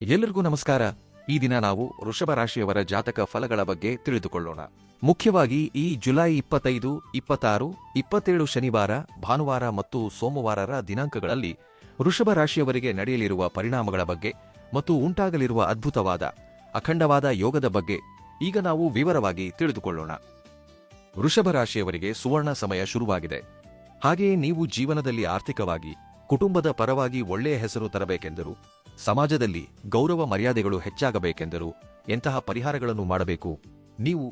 ಎಲ್ಲರಿಗೂ ನಮಸ್ಕಾರ. ಈ ದಿನ ನಾವು ವೃಷಭ ರಾಶಿಯವರ ಜಾತಕ ಫಲಗಳ ಬಗ್ಗೆ ತಿಳಿದುಕೊಳ್ಳೋಣ. ಮುಖ್ಯವಾಗಿ ಈ ಜುಲೈ 25, 26, 27 ಶನಿವಾರ, ಭಾನುವಾರ ಮತ್ತು ಸೋಮವಾರರ ದಿನಾಂಕಗಳಲ್ಲಿ ವೃಷಭ ರಾಶಿಯವರಿಗೆ ನಡೆಯಲಿರುವ ಪರಿಣಾಮಗಳ ಬಗ್ಗೆ ಮತ್ತು ಉಂಟಾಗಲಿರುವ ಅದ್ಭುತವಾದ ಅಖಂಡವಾದ ಯೋಗದ ಬಗ್ಗೆ ಈಗ ನಾವು ವಿವರವಾಗಿ ತಿಳಿದುಕೊಳ್ಳೋಣ. ವೃಷಭ ರಾಶಿಯವರಿಗೆ ಸುವರ್ಣ ಸಮಯ ಶುರುವಾಗಿದೆ. ಹಾಗೆಯೇ ನೀವು ಜೀವನದಲ್ಲಿ ಆರ್ಥಿಕವಾಗಿ, ಕುಟುಂಬದ ಪರವಾಗಿ ಒಳ್ಳೆಯ ಹೆಸರು ತರಬೇಕೆಂದರೂ, ಸಮಾಜದಲ್ಲಿ ಗೌರವ ಮರ್ಯಾದೆಗಳು ಹೆಚ್ಚಾಗಬೇಕೆಂದರೂ ಎಂತಹ ಪರಿಹಾರಗಳನ್ನು ಮಾಡಬೇಕು? ನೀವು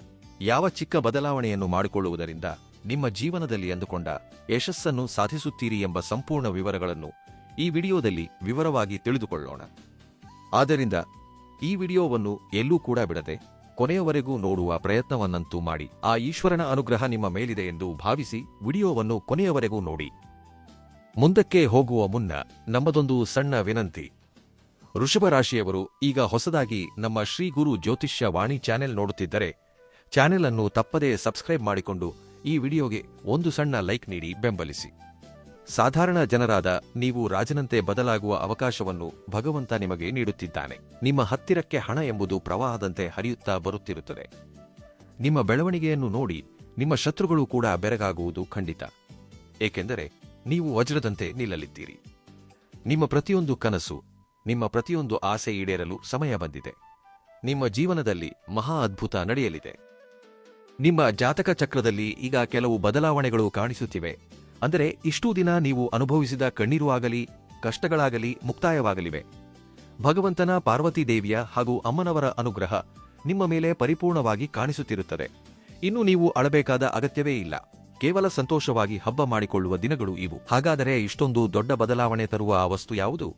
ಯಾವ ಚಿಕ್ಕ ಬದಲಾವಣೆಯನ್ನು ಮಾಡಿಕೊಳ್ಳುವುದರಿಂದ ನಿಮ್ಮ ಜೀವನದಲ್ಲಿ ಅಂದುಕೊಂಡ ಯಶಸ್ಸನ್ನು ಸಾಧಿಸುತ್ತೀರಿ ಎಂಬ ಸಂಪೂರ್ಣ ವಿವರಗಳನ್ನು ಈ ವಿಡಿಯೋದಲ್ಲಿ ವಿವರವಾಗಿ ತಿಳಿದುಕೊಳ್ಳೋಣ. ಆದ್ದರಿಂದ ಈ ವಿಡಿಯೋವನ್ನು ಎಲ್ಲೂ ಕೂಡ ಬಿಡದೆ ಕೊನೆಯವರೆಗೂ ನೋಡುವ ಪ್ರಯತ್ನವನ್ನಂತೂ ಮಾಡಿ. ಆ ಈಶ್ವರನ ಅನುಗ್ರಹ ನಿಮ್ಮ ಮೇಲಿದೆ ಎಂದು ಭಾವಿಸಿ ವಿಡಿಯೋವನ್ನು ಕೊನೆಯವರೆಗೂ ನೋಡಿ. ಮುಂದಕ್ಕೆ ಹೋಗುವ ಮುನ್ನ ನಮ್ಮದೊಂದು ಸಣ್ಣ ವಿನಂತಿ. ವೃಷಭ ರಾಶಿಯವರು ಈಗ ಹೊಸದಾಗಿ ನಮ್ಮ ಶ್ರೀ ಗುರು ಜ್ಯೋತಿಷ್ಯ ವಾಣಿ ಚಾನೆಲ್ ನೋಡುತ್ತಿದ್ದರೆ ಚಾನೆಲ್ ಅನ್ನು ತಪ್ಪದೇ ಸಬ್ಸ್ಕ್ರೈಬ್ ಮಾಡಿಕೊಂಡು ಈ ವಿಡಿಯೋಗೆ ಒಂದು ಸಣ್ಣ ಲೈಕ್ ನೀಡಿ ಬೆಂಬಲಿಸಿ. ಸಾಧಾರಣ ಜನರಾದ ನೀವು ರಾಜನಂತೆ ಬದಲಾಗುವ ಅವಕಾಶವನ್ನು ಭಗವಂತ ನಿಮಗೆ ನೀಡುತ್ತಿದ್ದಾನೆ. ನಿಮ್ಮ ಹತ್ತಿರಕ್ಕೆ ಹಣ ಎಂಬುದು ಪ್ರವಾಹದಂತೆ ಹರಿಯುತ್ತಾ ಬರುತ್ತಿರುತ್ತದೆ. ನಿಮ್ಮ ಬೆಳವಣಿಗೆಯನ್ನು ನೋಡಿ ನಿಮ್ಮ ಶತ್ರುಗಳು ಕೂಡ ಬೆರಗಾಗುವುದು ಖಂಡಿತ. ಏಕೆಂದರೆ ನೀವು ವಜ್ರದಂತೆ ನಿಲ್ಲಲಿದ್ದೀರಿ. ನಿಮ್ಮ ಪ್ರತಿಯೊಂದು ಕನಸು, ನಿಮ್ಮ ಪ್ರತಿಯೊಂದು ಆಸೆ ಈಡೇರಲು ಸಮಯ ಬಂದಿದೆ. ನಿಮ್ಮ ಜೀವನದಲ್ಲಿ ಮಹಾ ಅದ್ಭುತ ನಡೆಯಲಿದೆ. ನಿಮ್ಮ ಜಾತಕ ಚಕ್ರದಲ್ಲಿ ಈಗ ಕೆಲವು ಬದಲಾವಣೆಗಳು ಕಾಣಿಸುತ್ತಿವೆ. ಅಂದರೆ ಇಷ್ಟೂ ದಿನ ನೀವು ಅನುಭವಿಸಿದ ಕಣ್ಣೀರು ಆಗಲಿ, ಕಷ್ಟಗಳಾಗಲಿ ಮುಕ್ತಾಯವಾಗಲಿವೆ. ಭಗವಂತನ ಪಾರ್ವತಿ ದೇವಿಯ ಹಾಗೂ ಅಮ್ಮನವರ ಅನುಗ್ರಹ ನಿಮ್ಮ ಮೇಲೆ ಪರಿಪೂರ್ಣವಾಗಿ ಕಾಣಿಸುತ್ತಿರುತ್ತದೆ. ಇನ್ನು ನೀವು ಅಳಬೇಕಾದ ಅಗತ್ಯವೇ ಇಲ್ಲ. ಕೇವಲ ಸಂತೋಷವಾಗಿ ಹಬ್ಬ ಮಾಡಿಕೊಳ್ಳುವ ದಿನಗಳು ಇವು. ಹಾಗಾದರೆ ಇಷ್ಟೊಂದು ದೊಡ್ಡ ಬದಲಾವಣೆ ತರುವ ಆ ವಸ್ತು ಯಾವುದು?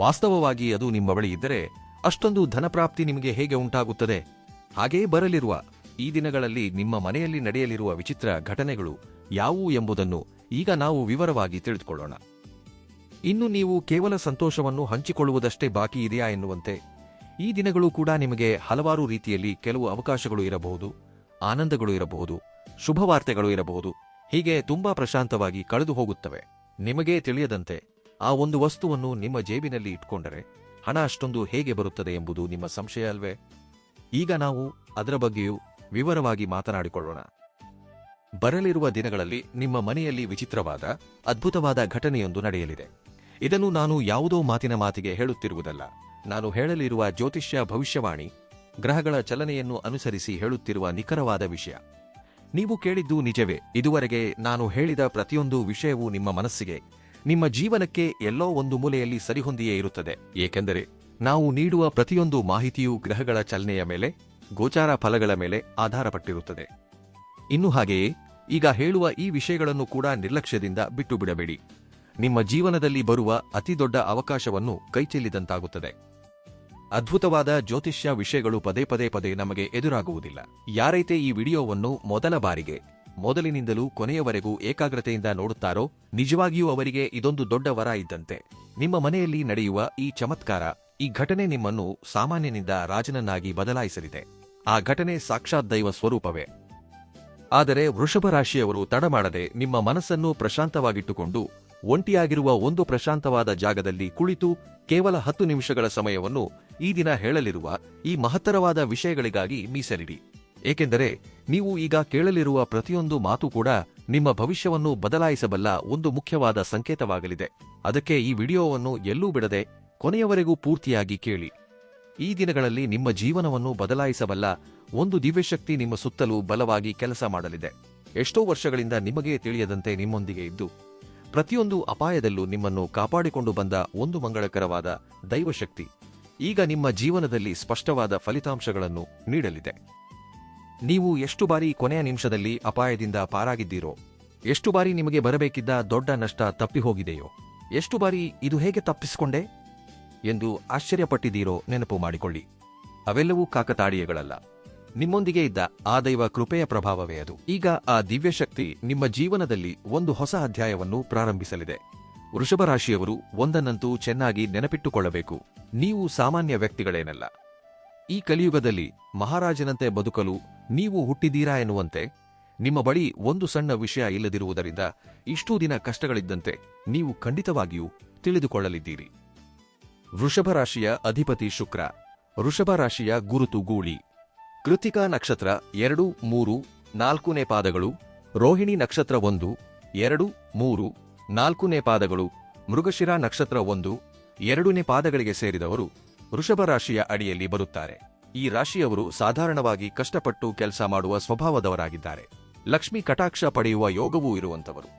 ವಾಸ್ತವವಾಗಿ ಅದು ನಿಮ್ಮ ಬಳಿ ಇದ್ದರೆ ಅಷ್ಟೊಂದು ಧನಪ್ರಾಪ್ತಿ ನಿಮಗೆ ಹೇಗೆ ಉಂಟಾಗುತ್ತದೆ? ಹಾಗೆಯೇ ಬರಲಿರುವ ಈ ದಿನಗಳಲ್ಲಿ ನಿಮ್ಮ ಮನೆಯಲ್ಲಿ ನಡೆಯಲಿರುವ ವಿಚಿತ್ರ ಘಟನೆಗಳು ಯಾವುವು ಎಂಬುದನ್ನು ಈಗ ನಾವು ವಿವರವಾಗಿ ತಿಳಿದುಕೊಳ್ಳೋಣ. ಇನ್ನು ನೀವು ಕೇವಲ ಸಂತೋಷವನ್ನು ಹಂಚಿಕೊಳ್ಳುವುದಷ್ಟೇ ಬಾಕಿ ಇದೆಯಾ ಎನ್ನುವಂತೆ ಈ ದಿನಗಳು ಕೂಡ ನಿಮಗೆ ಹಲವಾರು ರೀತಿಯಲ್ಲಿ ಕೆಲವು ಅವಕಾಶಗಳು ಇರಬಹುದು, ಆನಂದಗಳು ಇರಬಹುದು, ಶುಭವಾರ್ತೆಗಳು ಇರಬಹುದು. ಹೀಗೆ ತುಂಬಾ ಪ್ರಶಾಂತವಾಗಿ ಕಳೆದು ಹೋಗುತ್ತವೆ. ನಿಮಗೇ ತಿಳಿಯದಂತೆ ಆ ಒಂದು ವಸ್ತುವನ್ನು ನಿಮ್ಮ ಜೇಬಿನಲ್ಲಿ ಇಟ್ಕೊಂಡರೆ ಹಣ ಅಷ್ಟೊಂದು ಹೇಗೆ ಬರುತ್ತದೆ ಎಂಬುದು ನಿಮ್ಮ ಸಂಶಯ ಅಲ್ವೇ? ಈಗ ನಾವು ಅದರ ಬಗ್ಗೆಯೂ ವಿವರವಾಗಿ ಮಾತನಾಡಿಕೊಳ್ಳೋಣ. ಬರಲಿರುವ ದಿನಗಳಲ್ಲಿ ನಿಮ್ಮ ಮನೆಯಲ್ಲಿ ವಿಚಿತ್ರವಾದ, ಅದ್ಭುತವಾದ ಘಟನೆಯೊಂದು ನಡೆಯಲಿದೆ. ಇದನ್ನು ನಾನು ಯಾವುದೋ ಮಾತಿನ ಮಾತಿಗೆ ಹೇಳುತ್ತಿರುವುದಲ್ಲ. ನಾನು ಹೇಳಲಿರುವ ಜ್ಯೋತಿಷ್ಯ ಭವಿಷ್ಯವಾಣಿ, ಗ್ರಹಗಳ ಚಲನೆಯನ್ನು ಅನುಸರಿಸಿ ಹೇಳುತ್ತಿರುವ ನಿಖರವಾದ ವಿಷಯ. ನೀವು ಕೇಳಿದ್ದು ನಿಜವೇ. ಇದುವರೆಗೆ ನಾನು ಹೇಳಿದ ಪ್ರತಿಯೊಂದು ವಿಷಯವೂ ನಿಮ್ಮ ಮನಸ್ಸಿಗೆ, ನಿಮ್ಮ ಜೀವನಕ್ಕೆ ಎಲ್ಲೋ ಒಂದು ಮೂಲೆಯಲ್ಲಿ ಸರಿಹೊಂದಿಯೇ ಇರುತ್ತದೆ. ಏಕೆಂದರೆ ನಾವು ನೀಡುವ ಪ್ರತಿಯೊಂದು ಮಾಹಿತಿಯೂ ಗ್ರಹಗಳ ಚಲನೆಯ ಮೇಲೆ, ಗೋಚಾರ ಫಲಗಳ ಮೇಲೆ ಆಧಾರಪಟ್ಟಿರುತ್ತದೆ. ಇನ್ನು ಹಾಗೆಯೇ ಈಗ ಹೇಳುವ ಈ ವಿಷಯಗಳನ್ನು ಕೂಡ ನಿರ್ಲಕ್ಷ್ಯದಿಂದ ಬಿಟ್ಟು ಬಿಡಬೇಡಿ. ನಿಮ್ಮ ಜೀವನದಲ್ಲಿ ಬರುವ ಅತಿದೊಡ್ಡ ಅವಕಾಶವನ್ನು ಕೈಚೆಲ್ಲಿದಂತಾಗುತ್ತದೆ. ಅದ್ಭುತವಾದ ಜ್ಯೋತಿಷ್ಯ ವಿಷಯಗಳು ಪದೇ ಪದೇ ನಮಗೆ ಎದುರಾಗುವುದಿಲ್ಲ. ಯಾರೈತೆ ಈ ವಿಡಿಯೋವನ್ನು ಮೊದಲ ಬಾರಿಗೆ ಮೊದಲಿನಿಂದಲೂ ಕೊನೆಯವರೆಗೂ ಏಕಾಗ್ರತೆಯಿಂದ ನೋಡುತ್ತಾರೋ ನಿಜವಾಗಿಯೂ ಅವರಿಗೆ ಇದೊಂದು ದೊಡ್ಡ ವರ ಇದ್ದಂತೆ. ನಿಮ್ಮ ಮನೆಯಲ್ಲಿ ನಡೆಯುವ ಈ ಚಮತ್ಕಾರ, ಈ ಘಟನೆ ನಿಮ್ಮನ್ನು ಸಾಮಾನ್ಯನಿಂದ ರಾಜನನ್ನಾಗಿ ಬದಲಾಯಿಸಲಿದೆ. ಆ ಘಟನೆ ಸಾಕ್ಷಾತ್ ದೈವ ಸ್ವರೂಪವೇ. ಆದರೆ ವೃಷಭ ರಾಶಿಯವರು ತಡಮಾಡದೆ ನಿಮ್ಮ ಮನಸ್ಸನ್ನು ಪ್ರಶಾಂತವಾಗಿಟ್ಟುಕೊಂಡು ಒಂಟಿಯಾಗಿರುವ ಒಂದು ಪ್ರಶಾಂತವಾದ ಜಾಗದಲ್ಲಿ ಕುಳಿತು ಕೇವಲ 10 ನಿಮಿಷಗಳ ಸಮಯವನ್ನು ಈ ದಿನ ಹೇಳಲಿರುವ ಈ ಮಹತ್ತರವಾದ ವಿಷಯಗಳಿಗಾಗಿ ಮೀಸಲಿಡಿ. ಏಕೆಂದರೆ ನೀವು ಈಗ ಕೇಳಲಿರುವ ಪ್ರತಿಯೊಂದು ಮಾತು ಕೂಡ ನಿಮ್ಮ ಭವಿಷ್ಯವನ್ನು ಬದಲಾಯಿಸಬಲ್ಲ ಒಂದು ಮುಖ್ಯವಾದ ಸಂಕೇತವಾಗಲಿದೆ. ಅದಕ್ಕೆ ಈ ವಿಡಿಯೋವನ್ನು ಎಲ್ಲೂ ಬಿಡದೆ ಕೊನೆಯವರೆಗೂ ಪೂರ್ತಿಯಾಗಿ ಕೇಳಿ. ಈ ದಿನಗಳಲ್ಲಿ ನಿಮ್ಮ ಜೀವನವನ್ನು ಬದಲಾಯಿಸಬಲ್ಲ ಒಂದು ದಿವ್ಯಶಕ್ತಿ ನಿಮ್ಮ ಸುತ್ತಲೂ ಬಲವಾಗಿ ಕೆಲಸ ಮಾಡಲಿದೆ. ಎಷ್ಟೋ ವರ್ಷಗಳಿಂದ ನಿಮಗೇ ತಿಳಿಯದಂತೆ ನಿಮ್ಮೊಂದಿಗೆ ಇದ್ದು ಪ್ರತಿಯೊಂದು ಅಪಾಯದಲ್ಲೂ ನಿಮ್ಮನ್ನು ಕಾಪಾಡಿಕೊಂಡು ಬಂದ ಒಂದು ಮಂಗಳಕರವಾದ ದೈವಶಕ್ತಿ ಈಗ ನಿಮ್ಮ ಜೀವನದಲ್ಲಿ ಸ್ಪಷ್ಟವಾದ ಫಲಿತಾಂಶಗಳನ್ನು ನೀಡಲಿದೆ. ನೀವು ಎಷ್ಟು ಬಾರಿ ಕೊನೆಯ ನಿಮಿಷದಲ್ಲಿ ಅಪಾಯದಿಂದ ಪಾರಾಗಿದ್ದೀರೋ, ಎಷ್ಟು ಬಾರಿ ನಿಮಗೆ ಬರಬೇಕಿದ್ದ ದೊಡ್ಡ ನಷ್ಟ ತಪ್ಪಿಹೋಗಿದೆಯೋ, ಎಷ್ಟು ಬಾರಿ ಇದು ಹೇಗೆ ತಪ್ಪಿಸಿಕೊಂಡೆ ಎಂದು ಆಶ್ಚರ್ಯಪಟ್ಟಿದ್ದೀರೋ ನೆನಪು ಮಾಡಿಕೊಳ್ಳಿ. ಅವೆಲ್ಲವೂ ಕಾಕತಾಳೀಯಗಳಲ್ಲ. ನಿಮ್ಮೊಂದಿಗೆ ಇದ್ದ ಆ ದೈವ ಕೃಪೆಯ ಪ್ರಭಾವವೇ ಅದು. ಈಗ ಆ ದಿವ್ಯಶಕ್ತಿ ನಿಮ್ಮ ಜೀವನದಲ್ಲಿ ಒಂದು ಹೊಸ ಅಧ್ಯಾಯವನ್ನು ಪ್ರಾರಂಭಿಸಲಿದೆ. ವೃಷಭ ರಾಶಿಯವರು ಒಂದನ್ನಂತೂ ಚೆನ್ನಾಗಿ ನೆನಪಿಟ್ಟುಕೊಳ್ಳಬೇಕು. ನೀವು ಸಾಮಾನ್ಯ ವ್ಯಕ್ತಿಗಳೇನಲ್ಲ. ಈ ಕಲಿಯುಗದಲ್ಲಿ ಮಹಾರಾಜನಂತೆ ಬದುಕಲು ನೀವು ಹುಟ್ಟಿದ್ದೀರಾ ಎನ್ನುವಂತೆ ನಿಮ್ಮ ಬಳಿ ಒಂದು ಸಣ್ಣ ವಿಷಯ ಇಲ್ಲದಿರುವುದರಿಂದ ಇಷ್ಟೂ ದಿನ ಕಷ್ಟಗಳಿದ್ದಂತೆ ನೀವು ಖಂಡಿತವಾಗಿಯೂ ತಿಳಿದುಕೊಳ್ಳಲಿದ್ದೀರಿ. ವೃಷಭ ರಾಶಿಯ ಅಧಿಪತಿ ಶುಕ್ರ. ವೃಷಭ ರಾಶಿಯ ಗುರುತು ಗೂಳಿ. ಕೃತಿಕಾ ನಕ್ಷತ್ರ 2, 3, 4ನೇ ಪಾದಗಳು, ರೋಹಿಣಿ ನಕ್ಷತ್ರ 1, 2, 3, 4ನೇ ಪಾದಗಳು, ಮೃಗಶಿರ ನಕ್ಷತ್ರ 1, 2ನೇ ಪಾದಗಳಿಗೆ ಸೇರಿದವರು ವೃಷಭ ರಾಶಿಯ ಅಡಿಯಲ್ಲಿ ಬರುತ್ತಾರೆ. ಈ ರಾಶಿಯವರು ಸಾಧಾರಣವಾಗಿ ಕಷ್ಟಪಟ್ಟು ಕೆಲಸ ಮಾಡುವ ಸ್ವಭಾವದವರಾಗಿದ್ದಾರೆ. ಲಕ್ಷ್ಮಿ ಕಟಾಕ್ಷ ಪಡೆಯುವ ಯೋಗವೂ ಇರುವಂತವರು.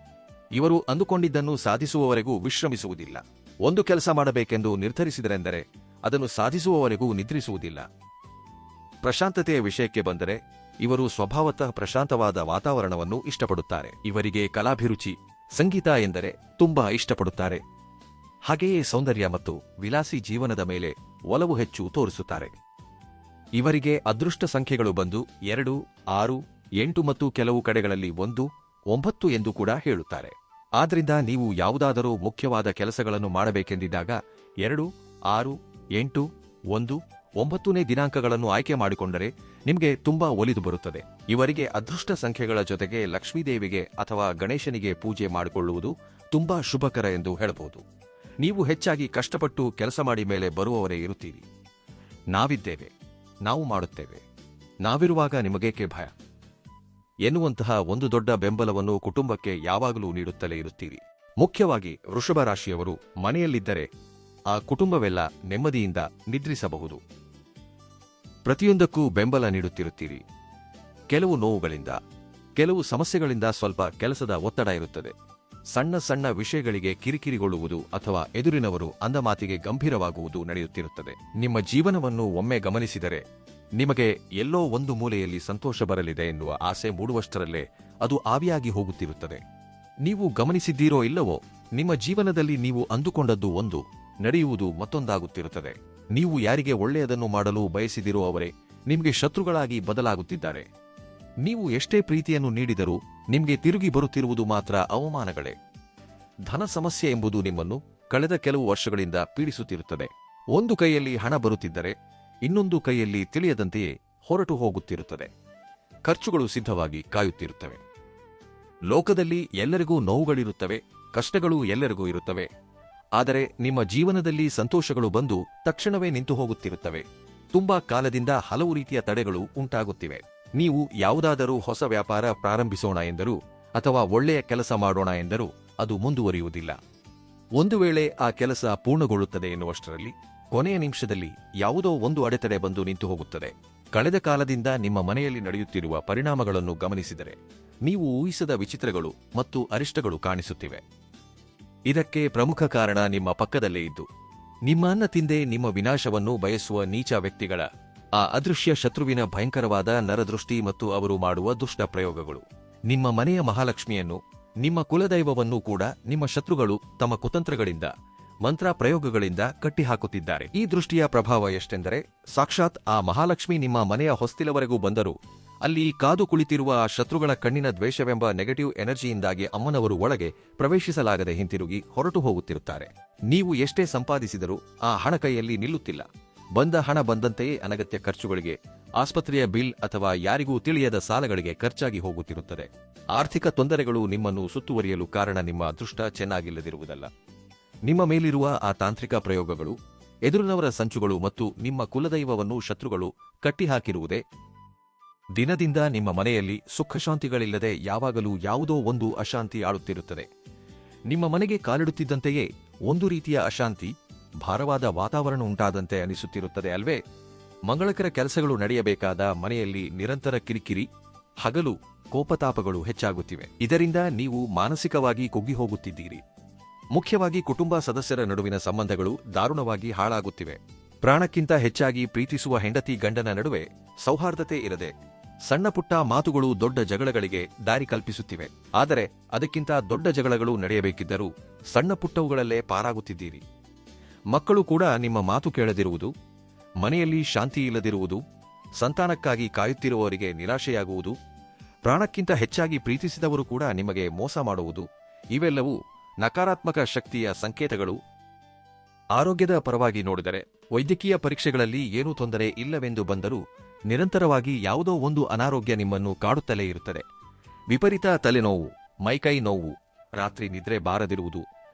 ಇವರು ಅಂದುಕೊಂಡಿದ್ದನ್ನು ಸಾಧಿಸುವವರೆಗೂ ವಿಶ್ರಮಿಸುವುದಿಲ್ಲ. ಒಂದು ಕೆಲಸ ಮಾಡಬೇಕೆಂದು ನಿರ್ಧರಿಸಿದರೆಂದರೆ ಅದನ್ನು ಸಾಧಿಸುವವರೆಗೂ ನಿದ್ರಿಸುವುದಿಲ್ಲ. ಪ್ರಶಾಂತತೆಯ ವಿಷಯಕ್ಕೆ ಬಂದರೆ ಇವರು ಸ್ವಭಾವತಃ ಪ್ರಶಾಂತವಾದ ವಾತಾವರಣವನ್ನು ಇಷ್ಟಪಡುತ್ತಾರೆ. ಇವರಿಗೆ ಕಲಾಭಿರುಚಿ, ಸಂಗೀತ ಎಂದರೆ ತುಂಬಾ ಇಷ್ಟಪಡುತ್ತಾರೆ. ಹಾಗೆಯೇ ಸೌಂದರ್ಯ ಮತ್ತು ವಿಲಾಸಿ ಜೀವನದ ಮೇಲೆ ಒಲವು ಹೆಚ್ಚು ತೋರಿಸುತ್ತಾರೆ. ಇವರಿಗೆ ಅದೃಷ್ಟ ಸಂಖ್ಯೆಗಳು ಬಂದು 2, 6, 8 ಮತ್ತು ಕೆಲವು ಕಡೆಗಳಲ್ಲಿ 1, 9 ಎಂದು ಕೂಡ ಹೇಳುತ್ತಾರೆ. ಆದ್ದರಿಂದ ನೀವು ಯಾವುದಾದರೂ ಮುಖ್ಯವಾದ ಕೆಲಸಗಳನ್ನು ಮಾಡಬೇಕೆಂದಿದ್ದಾಗ 2, 6, 8, 1, 9ನೇ ದಿನಾಂಕಗಳನ್ನು ಆಯ್ಕೆ ಮಾಡಿಕೊಂಡರೆ ನಿಮಗೆ ತುಂಬಾ ಒಲಿದು ಬರುತ್ತದೆ. ಇವರಿಗೆ ಅದೃಷ್ಟ ಸಂಖ್ಯೆಗಳ ಜೊತೆಗೆ ಲಕ್ಷ್ಮೀದೇವಿಗೆ ಅಥವಾ ಗಣೇಶನಿಗೆ ಪೂಜೆ ಮಾಡಿಕೊಳ್ಳುವುದು ತುಂಬಾ ಶುಭಕರ ಎಂದು ಹೇಳಬಹುದು. ನೀವು ಹೆಚ್ಚಾಗಿ ಕಷ್ಟಪಟ್ಟು ಕೆಲಸ ಮಾಡಿ ಮೇಲೆ ಬರುವವರೇ ಇರುತ್ತೀರಿ. ನಾವಿದ್ದೇವೆ, ನಾವು ಮಾಡುತ್ತೇವೆ, ನಾವಿರುವಾಗ ನಿಮಗೇಕೆ ಭಯ ಎನ್ನುವಂತಹ ಒಂದು ದೊಡ್ಡ ಬೆಂಬಲವನ್ನು ಕುಟುಂಬಕ್ಕೆ ಯಾವಾಗಲೂ ನೀಡುತ್ತಲೇ ಇರುತ್ತೀರಿ. ಮುಖ್ಯವಾಗಿ ವೃಷಭ ರಾಶಿಯವರು ಮನೆಯಲ್ಲಿದ್ದರೆ ಆ ಕುಟುಂಬವೆಲ್ಲ ನೆಮ್ಮದಿಯಿಂದ ನಿದ್ರಿಸಬಹುದು. ಪ್ರತಿಯೊಂದಕ್ಕೂ ಬೆಂಬಲ ನೀಡುತ್ತಿರುತ್ತೀರಿ. ಕೆಲವು ನೋವುಗಳಿಂದ, ಕೆಲವು ಸಮಸ್ಯೆಗಳಿಂದ ಸ್ವಲ್ಪ ಕೆಲಸದ ಒತ್ತಡ ಇರುತ್ತದೆ. ಸಣ್ಣ ಸಣ್ಣ ವಿಷಯಗಳಿಗೆ ಕಿರಿಕಿರಿಗೊಳ್ಳುವುದು ಅಥವಾ ಎದುರಿನವರು ಅಂದ ಮಾತಿಗೆ ಗಂಭೀರವಾಗುವುದು ನಡೆಯುತ್ತಿರುತ್ತದೆ. ನಿಮ್ಮ ಜೀವನವನ್ನು ಒಮ್ಮೆ ಗಮನಿಸಿದರೆ ನಿಮಗೆ ಎಲ್ಲೋ ಒಂದು ಮೂಲೆಯಲ್ಲಿ ಸಂತೋಷ ಬರಲಿದೆ ಎನ್ನುವ ಆಸೆ ಮೂಡುವಷ್ಟರಲ್ಲೇ ಅದು ಆವಿಯಾಗಿ ಹೋಗುತ್ತಿರುತ್ತದೆ. ನೀವು ಗಮನಿಸಿದ್ದೀರೋ ಇಲ್ಲವೋ, ನಿಮ್ಮ ಜೀವನದಲ್ಲಿ ನೀವು ಅಂದುಕೊಂಡದ್ದು ಒಂದು, ನಡೆಯುವುದು ಮತ್ತೊಂದಾಗುತ್ತಿರುತ್ತದೆ. ನೀವು ಯಾರಿಗೆ ಒಳ್ಳೆಯದನ್ನು ಮಾಡಲು ಬಯಸಿದಿರೋ ಅವರೇ ನಿಮಗೆ ಶತ್ರುಗಳಾಗಿ ಬದಲಾಗುತ್ತಿದ್ದಾರೆ. ನೀವು ಎಷ್ಟೇ ಪ್ರೀತಿಯನ್ನು ನೀಡಿದರೂ ನಿಮಗೆ ತಿರುಗಿ ಬರುತ್ತಿರುವುದು ಮಾತ್ರ ಅವಮಾನಗಳೇ. ಧನ ಸಮಸ್ಯೆ ಎಂಬುದು ನಿಮ್ಮನ್ನು ಕಳೆದ ಕೆಲವು ವರ್ಷಗಳಿಂದ ಪೀಡಿಸುತ್ತಿರುತ್ತದೆ. ಒಂದು ಕೈಯಲ್ಲಿ ಹಣ ಬರುತ್ತಿದ್ದರೆ ಇನ್ನೊಂದು ಕೈಯಲ್ಲಿ ತಿಳಿಯದಂತೆಯೇ ಹೊರಟು ಹೋಗುತ್ತಿರುತ್ತದೆ. ಖರ್ಚುಗಳು ಸಿದ್ಧವಾಗಿ ಕಾಯುತ್ತಿರುತ್ತವೆ. ಲೋಕದಲ್ಲಿ ಎಲ್ಲರಿಗೂ ನೋವುಗಳಿರುತ್ತವೆ, ಕಷ್ಟಗಳು ಎಲ್ಲರಿಗೂ ಇರುತ್ತವೆ. ಆದರೆ ನಿಮ್ಮ ಜೀವನದಲ್ಲಿ ಸಂತೋಷಗಳು ಬಂದು ತಕ್ಷಣವೇ ನಿಂತು ಹೋಗುತ್ತಿರುತ್ತವೆ. ತುಂಬಾ ಕಾಲದಿಂದ ಹಲವು ರೀತಿಯ ತಡೆಗಳು ಉಂಟಾಗುತ್ತಿವೆ. ನೀವು ಯಾವುದಾದರೂ ಹೊಸ ವ್ಯಾಪಾರ ಪ್ರಾರಂಭಿಸೋಣ ಎಂದರೂ ಅಥವಾ ಒಳ್ಳೆಯ ಕೆಲಸ ಮಾಡೋಣ ಎಂದರೂ ಅದು ಮುಂದುವರಿಯುವುದಿಲ್ಲ. ಒಂದು ವೇಳೆ ಆ ಕೆಲಸ ಪೂರ್ಣಗೊಳ್ಳುತ್ತದೆ ಎನ್ನುವಷ್ಟರಲ್ಲಿ ಕೊನೆಯ ನಿಮಿಷದಲ್ಲಿ ಯಾವುದೋ ಒಂದು ಅಡೆತಡೆ ಬಂದು ನಿಂತು ಹೋಗುತ್ತದೆ. ಕಳೆದ ಕಾಲದಿಂದ ನಿಮ್ಮ ಮನೆಯಲ್ಲಿ ನಡೆಯುತ್ತಿರುವ ಪರಿಣಾಮಗಳನ್ನು ಗಮನಿಸಿದರೆ ನೀವು ಊಹಿಸದ ವಿಚಿತ್ರಗಳು ಮತ್ತು ಅರಿಷ್ಟಗಳು ಕಾಣಿಸುತ್ತಿವೆ. ಇದಕ್ಕೆ ಪ್ರಮುಖ ಕಾರಣ ನಿಮ್ಮ ಪಕ್ಕದಲ್ಲೇ ಇದ್ದು ನಿಮ್ಮ ಅನ್ನ ತಿಂದೇ ನಿಮ್ಮ ವಿನಾಶವನ್ನು ಬಯಸುವ ನೀಚ ವ್ಯಕ್ತಿಗಳ ಆ ಅದೃಶ್ಯ ಶತ್ರುವಿನ ಭಯಂಕರವಾದ ನರದೃಷ್ಟಿ ಮತ್ತು ಅವರು ಮಾಡುವ ದುಷ್ಟ ಪ್ರಯೋಗಗಳು. ನಿಮ್ಮ ಮನೆಯ ಮಹಾಲಕ್ಷ್ಮಿಯನ್ನು, ನಿಮ್ಮ ಕುಲದೈವವನ್ನೂ ಕೂಡ ನಿಮ್ಮ ಶತ್ರುಗಳು ತಮ್ಮ ಕುತಂತ್ರಗಳಿಂದ, ಮಂತ್ರ ಪ್ರಯೋಗಗಳಿಂದ ಕಟ್ಟಿಹಾಕುತ್ತಿದ್ದಾರೆ. ಈ ದೃಷ್ಟಿಯ ಪ್ರಭಾವ ಎಷ್ಟೆಂದರೆ, ಸಾಕ್ಷಾತ್ ಆ ಮಹಾಲಕ್ಷ್ಮಿ ನಿಮ್ಮ ಮನೆಯ ಹೊಸ್ತಿಲವರೆಗೂ ಬಂದರೂ ಅಲ್ಲಿ ಕಾದು ಕುಳಿತಿರುವ ಆ ಶತ್ರುಗಳ ಕಣ್ಣಿನ ದ್ವೇಷವೆಂಬ ನೆಗೆಟಿವ್ ಎನರ್ಜಿಯಿಂದಾಗಿ ಅಮ್ಮನವರು ಒಳಗೆ ಪ್ರವೇಶಿಸಲಾಗದೆ ಹಿಂತಿರುಗಿ ಹೊರಟು ಹೋಗುತ್ತಿರುತ್ತಾರೆ. ನೀವು ಎಷ್ಟೇ ಸಂಪಾದಿಸಿದರೂ ಆ ಹಣ ಕೈಯಲ್ಲಿ ನಿಲ್ಲುತ್ತಿಲ್ಲ. ಬಂದ ಹಣ ಬಂದಂತೆಯೇ ಅನಗತ್ಯ ಖರ್ಚುಗಳಿಗೆ, ಆಸ್ಪತ್ರೆಯ ಬಿಲ್ ಅಥವಾ ಯಾರಿಗೂ ತಿಳಿಯದ ಸಾಲಗಳಿಗೆ ಖರ್ಚಾಗಿ ಹೋಗುತ್ತಿರುತ್ತದೆ. ಆರ್ಥಿಕ ತೊಂದರೆಗಳು ನಿಮ್ಮನ್ನು ಸುತ್ತುವರಿಯಲು ಕಾರಣ ನಿಮ್ಮ ಅದೃಷ್ಟ ಚೆನ್ನಾಗಿಲ್ಲದಿರುವುದಲ್ಲ, ನಿಮ್ಮ ಮೇಲಿರುವ ಆ ತಾಂತ್ರಿಕ ಪ್ರಯೋಗಗಳು, ಎದುರಿನವರ ಸಂಚುಗಳು ಮತ್ತು ನಿಮ್ಮ ಕುಲದೈವವನ್ನು ಶತ್ರುಗಳು ಕಟ್ಟಿಹಾಕಿರುವುದೇ. ದಿನದಿಂದ ನಿಮ್ಮ ಮನೆಯಲ್ಲಿ ಸುಖಶಾಂತಿಗಳಿಲ್ಲದೆ ಯಾವಾಗಲೂ ಯಾವುದೋ ಒಂದು ಅಶಾಂತಿ ಆಳುತ್ತಿರುತ್ತದೆ. ನಿಮ್ಮ ಮನೆಗೆ ಕಾಲಿಡುತ್ತಿದ್ದಂತೆಯೇ ಒಂದು ರೀತಿಯ ಅಶಾಂತಿ, ಭಾರವಾದ ವಾತಾವರಣ ಉಂಟಾದಂತೆ ಅನಿಸುತ್ತಿರುತ್ತದೆ ಅಲ್ವೇ? ಮಂಗಳಕರ ಕೆಲಸಗಳು ನಡೆಯಬೇಕಾದ ಮನೆಯಲ್ಲಿ ನಿರಂತರ ಕಿರಿಕಿರಿ, ಹಗಲು ಕೋಪತಾಪಗಳು ಹೆಚ್ಚಾಗುತ್ತಿವೆ. ಇದರಿಂದ ನೀವು ಮಾನಸಿಕವಾಗಿ ಕುಗ್ಗಿ ಹೋಗುತ್ತಿದ್ದೀರಿ. ಮುಖ್ಯವಾಗಿ ಕುಟುಂಬ ಸದಸ್ಯರ ನಡುವಿನ ಸಂಬಂಧಗಳು ದಾರುಣವಾಗಿ ಹಾಳಾಗುತ್ತಿವೆ. ಪ್ರಾಣಕ್ಕಿಂತ ಹೆಚ್ಚಾಗಿ ಪ್ರೀತಿಸುವ ಹೆಂಡತಿ ಗಂಡನ ನಡುವೆ ಸೌಹಾರ್ದತೆ ಇರದೆ ಸಣ್ಣ ಪುಟ್ಟ ಮಾತುಗಳು ದೊಡ್ಡ ಜಗಳಗಳಿಗೆ ದಾರಿ ಕಲ್ಪಿಸುತ್ತಿವೆ. ಆದರೆ ಅದಕ್ಕಿಂತ ದೊಡ್ಡ ಜಗಳಗಳು ನಡೆಯಬೇಕಿದ್ದರೂ ಸಣ್ಣ ಪುಟ್ಟವುಗಳಲ್ಲೇ ಪಾರಾಗುತ್ತಿದ್ದೀರಿ. ಮಕ್ಕಳು ಕೂಡ ನಿಮ್ಮ ಮಾತು ಕೇಳದಿರುವುದು, ಮನೆಯಲ್ಲಿ ಶಾಂತಿ ಇಲ್ಲದಿರುವುದು, ಸಂತಾನಕ್ಕಾಗಿ ಕಾಯುತ್ತಿರುವವರಿಗೆ ನಿರಾಶೆಯಾಗುವುದು, ಪ್ರಾಣಕ್ಕಿಂತ ಹೆಚ್ಚಾಗಿ ಪ್ರೀತಿಸಿದವರು ಕೂಡ ನಿಮಗೆ ಮೋಸ ಮಾಡುವುದು, ಇವೆಲ್ಲವೂ ನಕಾರಾತ್ಮಕ ಶಕ್ತಿಯ ಸಂಕೇತಗಳು. ಆರೋಗ್ಯದ ಪರವಾಗಿ ನೋಡಿದರೆ ವೈದ್ಯಕೀಯ ಪರೀಕ್ಷೆಗಳಲ್ಲಿ ಏನೂ ತೊಂದರೆ ಇಲ್ಲವೆಂದು ಬಂದರೂ ನಿರಂತರವಾಗಿ ಯಾವುದೋ ಒಂದು ಅನಾರೋಗ್ಯ ನಿಮ್ಮನ್ನು ಕಾಡುತ್ತಲೇ ಇರುತ್ತದೆ. ವಿಪರೀತ ತಲೆನೋವು, ಮೈಕೈ ನೋವು, ರಾತ್ರಿ ನಿದ್ರೆ ಬಾರದಿರುವುದು,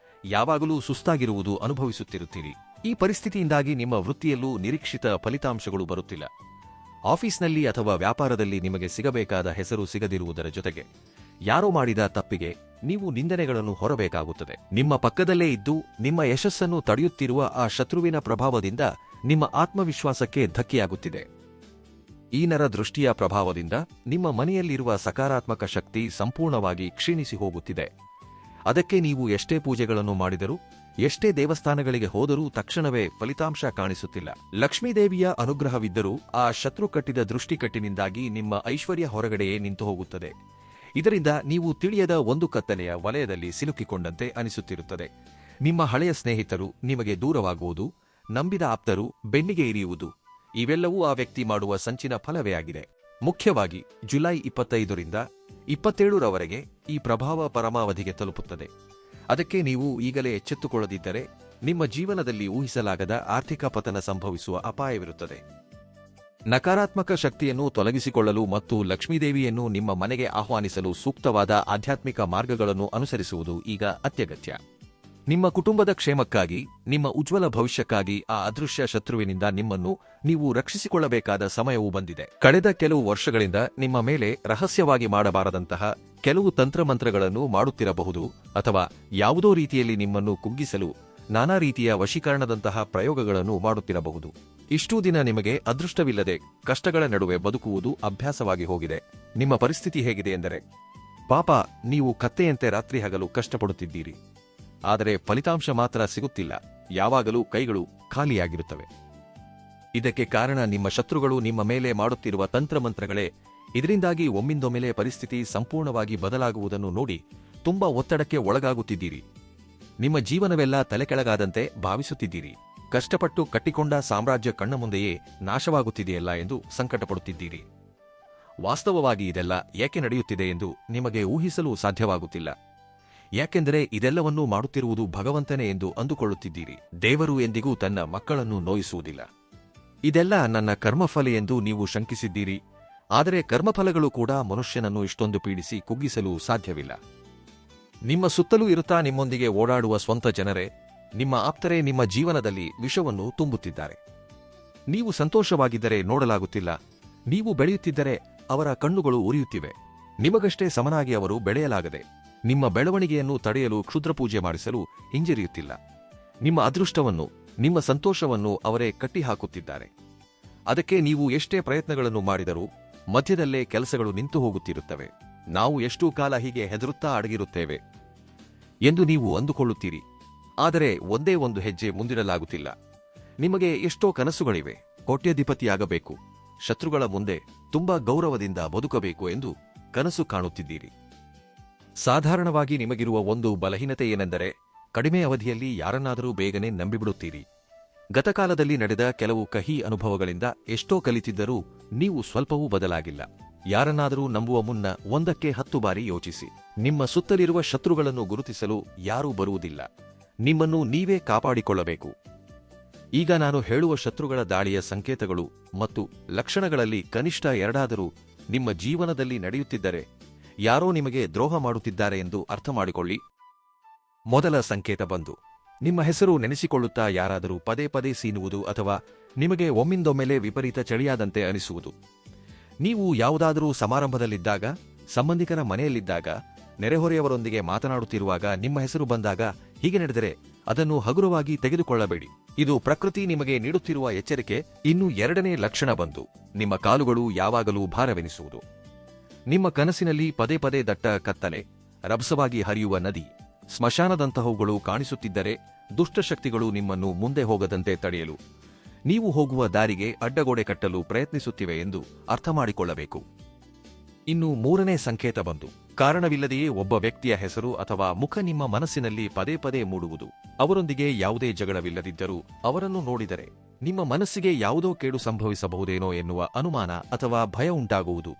ಯಾವಾಗಲೂ ಸುಸ್ತಾಗಿರುವುದು ಅನುಭವಿಸುತ್ತಿರುತ್ತೀರಿ. ಈ ಪರಿಸ್ಥಿತಿಯಿಂದಾಗಿ ನಿಮ್ಮ ವೃತ್ತಿಯಲ್ಲೂ ನಿರೀಕ್ಷಿತ ಫಲಿತಾಂಶಗಳು ಬರುತ್ತಿಲ್ಲ. ಆಫೀಸ್ನಲ್ಲಿ ಅಥವಾ ವ್ಯಾಪಾರದಲ್ಲಿ ನಿಮಗೆ ಸಿಗಬೇಕಾದ ಹೆಸರು ಸಿಗದಿರುವುದರ ಜೊತೆಗೆ ಯಾರೋ ಮಾಡಿದ ತಪ್ಪಿಗೆ ನೀವು ನಿಂದನೆಗಳನ್ನು ಹೊರಬೇಕಾಗುತ್ತದೆ. ನಿಮ್ಮ ಪಕ್ಕದಲ್ಲೇ ಇದ್ದು ನಿಮ್ಮ ಯಶಸ್ಸನ್ನು ತಡೆಯುತ್ತಿರುವ ಆ ಶತ್ರುವಿನ ಪ್ರಭಾವದಿಂದ ನಿಮ್ಮ ಆತ್ಮವಿಶ್ವಾಸಕ್ಕೆ ಧಕ್ಕೆಯಾಗುತ್ತಿದೆ. ಈ ನರ ದೃಷ್ಟಿಯ ಪ್ರಭಾವದಿಂದ ನಿಮ್ಮ ಮನೆಯಲ್ಲಿರುವ ಸಕಾರಾತ್ಮಕ ಶಕ್ತಿ ಸಂಪೂರ್ಣವಾಗಿ ಕ್ಷೀಣಿಸಿ ಹೋಗುತ್ತಿದೆ. ಅದಕ್ಕೆ ನೀವು ಎಷ್ಟೇ ಪೂಜೆಗಳನ್ನು ಮಾಡಿದರೂ, ಎಷ್ಟೇ ದೇವಸ್ಥಾನಗಳಿಗೆ ಹೋದರೂ ತಕ್ಷಣವೇ ಫಲಿತಾಂಶ ಕಾಣಿಸುತ್ತಿಲ್ಲ. ಲಕ್ಷ್ಮೀದೇವಿಯ ಅನುಗ್ರಹವಿದ್ದರೂ ಆ ಶತ್ರು ಕಟ್ಟಿದ ದೃಷ್ಟಿಕಟ್ಟಿನಿಂದಾಗಿ ನಿಮ್ಮ ಐಶ್ವರ್ಯ ಹೊರಗಡೆಯೇ ನಿಂತು ಹೋಗುತ್ತದೆ. ಇದರಿಂದ ನೀವು ತಿಳಿಯದ ಒಂದು ಕತ್ತಲೆಯ ವಲಯದಲ್ಲಿ ಸಿಲುಕಿಕೊಂಡಂತೆ ಅನಿಸುತ್ತಿರುತ್ತದೆ. ನಿಮ್ಮ ಹಳೆಯ ಸ್ನೇಹಿತರು ನಿಮಗೆ ದೂರವಾಗುವುದು, ನಂಬಿದ ಆಪ್ತರು ಬೆನ್ನಿಗೆ ಇರಿಯುವುದು, ಇವೆಲ್ಲವೂ ಆ ವ್ಯಕ್ತಿ ಮಾಡುವ ಸಂಚಿನ ಫಲವೇ ಆಗಿದೆ. ಮುಖ್ಯವಾಗಿ ಜುಲೈ 25ರಿಂದ 27ರವರೆಗೆ ಈ ಪ್ರಭಾವ ಪರಮಾವಧಿಗೆ ತಲುಪುತ್ತದೆ. ಅದಕ್ಕೆ ನೀವು ಈಗಲೇ ಎಚ್ಚೆತ್ತುಕೊಳ್ಳದಿದ್ದರೆ ನಿಮ್ಮ ಜೀವನದಲ್ಲಿ ಊಹಿಸಲಾಗದ ಆರ್ಥಿಕ ಪತನ ಸಂಭವಿಸುವ ಅಪಾಯವಿರುತ್ತದೆ. ನಕಾರಾತ್ಮಕ ಶಕ್ತಿಯನ್ನು ತೊಲಗಿಸಿಕೊಳ್ಳಲು ಮತ್ತು ಲಕ್ಷ್ಮೀದೇವಿಯನ್ನು ನಿಮ್ಮ ಮನೆಗೆ ಆಹ್ವಾನಿಸಲು ಸೂಕ್ತವಾದ ಆಧ್ಯಾತ್ಮಿಕ ಮಾರ್ಗಗಳನ್ನು ಅನುಸರಿಸುವುದು ಈಗ ಅತ್ಯಗತ್ಯ. ನಿಮ್ಮ ಕುಟುಂಬದ ಕ್ಷೇಮಕ್ಕಾಗಿ, ನಿಮ್ಮ ಉಜ್ವಲ ಭವಿಷ್ಯಕ್ಕಾಗಿ ಆ ಅದೃಶ್ಯ ಶತ್ರುವಿನಿಂದ ನಿಮ್ಮನ್ನು ನೀವು ರಕ್ಷಿಸಿಕೊಳ್ಳಬೇಕಾದ ಸಮಯವೂ ಬಂದಿದೆ. ಕಳೆದ ಕೆಲವು ವರ್ಷಗಳಿಂದ ನಿಮ್ಮ ಮೇಲೆ ರಹಸ್ಯವಾಗಿ ಮಾಡಬಾರದಂತಹ ಕೆಲವು ತಂತ್ರಮಂತ್ರಗಳನ್ನು ಮಾಡುತ್ತಿರಬಹುದು, ಅಥವಾ ಯಾವುದೋ ರೀತಿಯಲ್ಲಿ ನಿಮ್ಮನ್ನು ಕುಗ್ಗಿಸಲು ನಾನಾ ರೀತಿಯ ವಶೀಕರಣದಂತಹ ಪ್ರಯೋಗಗಳನ್ನು ಮಾಡುತ್ತಿರಬಹುದು. ಇಷ್ಟೂ ದಿನ ನಿಮಗೆ ಅದೃಷ್ಟವಿಲ್ಲದೆ ಕಷ್ಟಗಳ ನಡುವೆ ಬದುಕುವುದು ಅಭ್ಯಾಸವಾಗಿ ಹೋಗಿದೆ. ನಿಮ್ಮ ಪರಿಸ್ಥಿತಿ ಹೇಗಿದೆ ಎಂದರೆ, ಪಾಪ ನೀವು ಕತ್ತೆಯಂತೆ ರಾತ್ರಿ ಹಗಲು ಕಷ್ಟಪಡುತ್ತಿದ್ದೀರಿ, ಆದರೆ ಫಲಿತಾಂಶ ಮಾತ್ರ ಸಿಗುತ್ತಿಲ್ಲ. ಯಾವಾಗಲೂ ಕೈಗಳು ಖಾಲಿಯಾಗಿರುತ್ತವೆ. ಇದಕ್ಕೆ ಕಾರಣ ನಿಮ್ಮ ಶತ್ರುಗಳು ನಿಮ್ಮ ಮೇಲೆ ಮಾಡುತ್ತಿರುವ ತಂತ್ರಮಂತ್ರಗಳೇ. ಇದರಿಂದಾಗಿ ಒಮ್ಮಿಂದೊಮ್ಮೆಲೆ ಪರಿಸ್ಥಿತಿ ಸಂಪೂರ್ಣವಾಗಿ ಬದಲಾಗುವುದನ್ನು ನೋಡಿ ತುಂಬಾ ಒತ್ತಡಕ್ಕೆ ಒಳಗಾಗುತ್ತಿದ್ದೀರಿ. ನಿಮ್ಮ ಜೀವನವೆಲ್ಲ ತಲೆಕೆಳಗಾದಂತೆ ಭಾವಿಸುತ್ತಿದ್ದೀರಿ. ಕಷ್ಟಪಟ್ಟು ಕಟ್ಟಿಕೊಂಡ ಸಾಮ್ರಾಜ್ಯ ಕಣ್ಣ ಮುಂದೆಯೇ ನಾಶವಾಗುತ್ತಿದೆಯಲ್ಲ ಎಂದು ಸಂಕಟಪಡುತ್ತಿದ್ದೀರಿ. ವಾಸ್ತವವಾಗಿ ಇದೆಲ್ಲ ಏಕೆ ನಡೆಯುತ್ತಿದೆ ಎಂದು ನಿಮಗೆ ಊಹಿಸಲು ಸಾಧ್ಯವಾಗುತ್ತಿಲ್ಲ. ಯಾಕೆಂದರೆ ಇದೆಲ್ಲವನ್ನೂ ಮಾಡುತ್ತಿರುವುದು ಭಗವಂತನೇ ಎಂದು ಅಂದುಕೊಳ್ಳುತ್ತಿದ್ದೀರಿ. ದೇವರು ಎಂದಿಗೂ ತನ್ನ ಮಕ್ಕಳನ್ನು ನೋಯಿಸುವುದಿಲ್ಲ. ಇದೆಲ್ಲ ನನ್ನ ಕರ್ಮಫಲ ಎಂದು ನೀವು ಶಂಕಿಸಿದ್ದೀರಿ. ಆದರೆ ಕರ್ಮಫಲಗಳು ಕೂಡ ಮನುಷ್ಯನನ್ನು ಇಷ್ಟೊಂದು ಪೀಡಿಸಿ ಕುಗ್ಗಿಸಲು ಸಾಧ್ಯವಿಲ್ಲ. ನಿಮ್ಮ ಸುತ್ತಲೂ ಇರುತ್ತಾ ನಿಮ್ಮೊಂದಿಗೆ ಓಡಾಡುವ ಸ್ವಂತ ಜನರೇ, ನಿಮ್ಮ ಆಪ್ತರೇ ನಿಮ್ಮ ಜೀವನದಲ್ಲಿ ವಿಷವನ್ನು ತುಂಬುತ್ತಿದ್ದಾರೆ. ನೀವು ಸಂತೋಷವಾಗಿದ್ದರೆ ನೋಡಲಾಗುತ್ತಿಲ್ಲ. ನೀವು ಬೆಳೆಯುತ್ತಿದ್ದರೆ ಅವರ ಕಣ್ಣುಗಳು ಉರಿಯುತ್ತಿವೆ. ನಿಮಗಷ್ಟೇ ಸಮನಾಗಿ ಅವರು ಬೆಳೆಯಲಾಗದೆ ನಿಮ್ಮ ಬೆಳವಣಿಗೆಯನ್ನು ತಡೆಯಲು ಕ್ಷುದ್ರಪೂಜೆ ಮಾಡಿಸಲು ಹಿಂಜರಿಯುತ್ತಿಲ್ಲ. ನಿಮ್ಮ ಅದೃಷ್ಟವನ್ನು, ನಿಮ್ಮ ಸಂತೋಷವನ್ನು ಅವರೇ ಕಟ್ಟಿಹಾಕುತ್ತಿದ್ದಾರೆ. ಅದಕ್ಕೆ ನೀವು ಎಷ್ಟೇ ಪ್ರಯತ್ನಗಳನ್ನು ಮಾಡಿದರೂ ಮಧ್ಯದಲ್ಲೇ ಕೆಲಸಗಳು ನಿಂತು ಹೋಗುತ್ತಿರುತ್ತವೆ. ನಾವು ಎಷ್ಟೂ ಕಾಲ ಹೀಗೆ ಹೆದರುತ್ತಾ ಅಡಗಿರುತ್ತೇವೆ ಎಂದು ನೀವು ಅಂದುಕೊಳ್ಳುತ್ತೀರಿ. ಆದರೆ ಒಂದೇ ಒಂದು ಹೆಜ್ಜೆ ಮುಂದಿಡಲಾಗುತ್ತಿಲ್ಲ. ನಿಮಗೆ ಎಷ್ಟೋ ಕನಸುಗಳಿವೆ. ಕೋಟ್ಯಧಿಪತಿಯಾಗಬೇಕು, ಶತ್ರುಗಳ ಮುಂದೆ ತುಂಬಾ ಗೌರವದಿಂದ ಬದುಕಬೇಕು ಎಂದು ಕನಸು ಕಾಣುತ್ತಿದ್ದೀರಿ. ಸಾಧಾರಣವಾಗಿ ನಿಮಗಿರುವ ಒಂದು ಬಲಹೀನತೆ ಏನೆಂದರೆ, ಕಡಿಮೆ ಅವಧಿಯಲ್ಲಿ ಯಾರನ್ನಾದರೂ ಬೇಗನೆ ನಂಬಿಬಿಡುತ್ತೀರಿ. ಗತಕಾಲದಲ್ಲಿ ನಡೆದ ಕೆಲವು ಕಹಿ ಅನುಭವಗಳಿಂದ ಎಷ್ಟೋ ಕಲಿತಿದ್ದರೂ ನೀವು ಸ್ವಲ್ಪವೂ ಬದಲಾಗಿಲ್ಲ. ಯಾರನ್ನಾದರೂ ನಂಬುವ ಮುನ್ನ 1ಕ್ಕೆ 10 ಬಾರಿ ಯೋಚಿಸಿ. ನಿಮ್ಮ ಸುತ್ತಲಿರುವ ಶತ್ರುಗಳನ್ನು ಗುರುತಿಸಲು ಯಾರೂ ಬರುವುದಿಲ್ಲ. ನಿಮ್ಮನ್ನು ನೀವೇ ಕಾಪಾಡಿಕೊಳ್ಳಬೇಕು. ಈಗ ನಾನು ಹೇಳುವ ಶತ್ರುಗಳ ದಾಳಿಯ ಸಂಕೇತಗಳು ಮತ್ತು ಲಕ್ಷಣಗಳಲ್ಲಿ ಕನಿಷ್ಠ 2 ನಿಮ್ಮ ಜೀವನದಲ್ಲಿ ನಡೆಯುತ್ತಿದ್ದರೆ ಯಾರೋ ನಿಮಗೆ ದ್ರೋಹ ಮಾಡುತ್ತಿದ್ದಾರೆ ಎಂದು ಅರ್ಥ ಮಾಡಿಕೊಳ್ಳಿ. ಮೊದಲ ಸಂಕೇತ ಬಂದು ನಿಮ್ಮ ಹೆಸರು ನೆನೆಸಿಕೊಳ್ಳುತ್ತಾ ಯಾರಾದರೂ ಪದೇ ಪದೇ ಸೀನುವುದು ಅಥವಾ ನಿಮಗೆ ಒಮ್ಮಿಂದೊಮ್ಮೆಲೆ ವಿಪರೀತ ಚಳಿಯಾದಂತೆ ಅನಿಸುವುದು. ನೀವು ಯಾವುದಾದರೂ ಸಮಾರಂಭದಲ್ಲಿದ್ದಾಗ, ಸಂಬಂಧಿಕರ ಮನೆಯಲ್ಲಿದ್ದಾಗ, ನೆರೆಹೊರೆಯವರೊಂದಿಗೆ ಮಾತನಾಡುತ್ತಿರುವಾಗ ನಿಮ್ಮ ಹೆಸರು ಬಂದಾಗ ಹೀಗೆ ನಡೆದರೆ ಅದನ್ನು ಹಗುರವಾಗಿ ತೆಗೆದುಕೊಳ್ಳಬೇಡಿ. ಇದು ಪ್ರಕೃತಿ ನಿಮಗೆ ನೀಡುತ್ತಿರುವ ಎಚ್ಚರಿಕೆ. ಇನ್ನು 2ನೇ ಲಕ್ಷಣ ಬಂದು ನಿಮ್ಮ ಕಾಲುಗಳು ಯಾವಾಗಲೂ ಭಾರವೆನಿಸುವುದು. ನಿಮ್ಮ ಕನಸಿನಲ್ಲಿ ಪದೇ ಪದೇ ದಟ್ಟ ಕತ್ತಲೆ, ರಭಸವಾಗಿ ಹರಿಯುವ ನದಿ, ಸ್ಮಶಾನದಂತಹವುಗಳು ಕಾಣಿಸುತ್ತಿದ್ದರೆ ದುಷ್ಟಶಕ್ತಿಗಳು ನಿಮ್ಮನ್ನು ಮುಂದೆ ಹೋಗದಂತೆ ತಡೆಯಲು, ನೀವು ಹೋಗುವ ದಾರಿಗೆ ಅಡ್ಡಗೋಡೆ ಕಟ್ಟಲು ಪ್ರಯತ್ನಿಸುತ್ತಿವೆ ಎಂದು ಅರ್ಥ ಮಾಡಿಕೊಳ್ಳಬೇಕು. ಇನ್ನು 3ನೇ ಸಂಕೇತ ಬಂದು ಕಾರಣವಿಲ್ಲದೆಯೇ ಒಬ್ಬ ವ್ಯಕ್ತಿಯ ಹೆಸರು ಅಥವಾ ಮುಖ ನಿಮ್ಮ ಮನಸ್ಸಿನಲ್ಲಿ ಪದೇ ಪದೇ ಮೂಡುವುದು. ಅವರೊಂದಿಗೆ ಯಾವುದೇ ಜಗಳವಿಲ್ಲದಿದ್ದರೂ ಅವರನ್ನು ನೋಡಿದರೆ ನಿಮ್ಮ ಮನಸ್ಸಿಗೆ ಯಾವುದೋ ಕೇಡು ಸಂಭವಿಸಬಹುದೇನೋ ಎನ್ನುವ ಅನುಮಾನ ಅಥವಾ ಭಯ ಉಂಟಾಗುವುದು.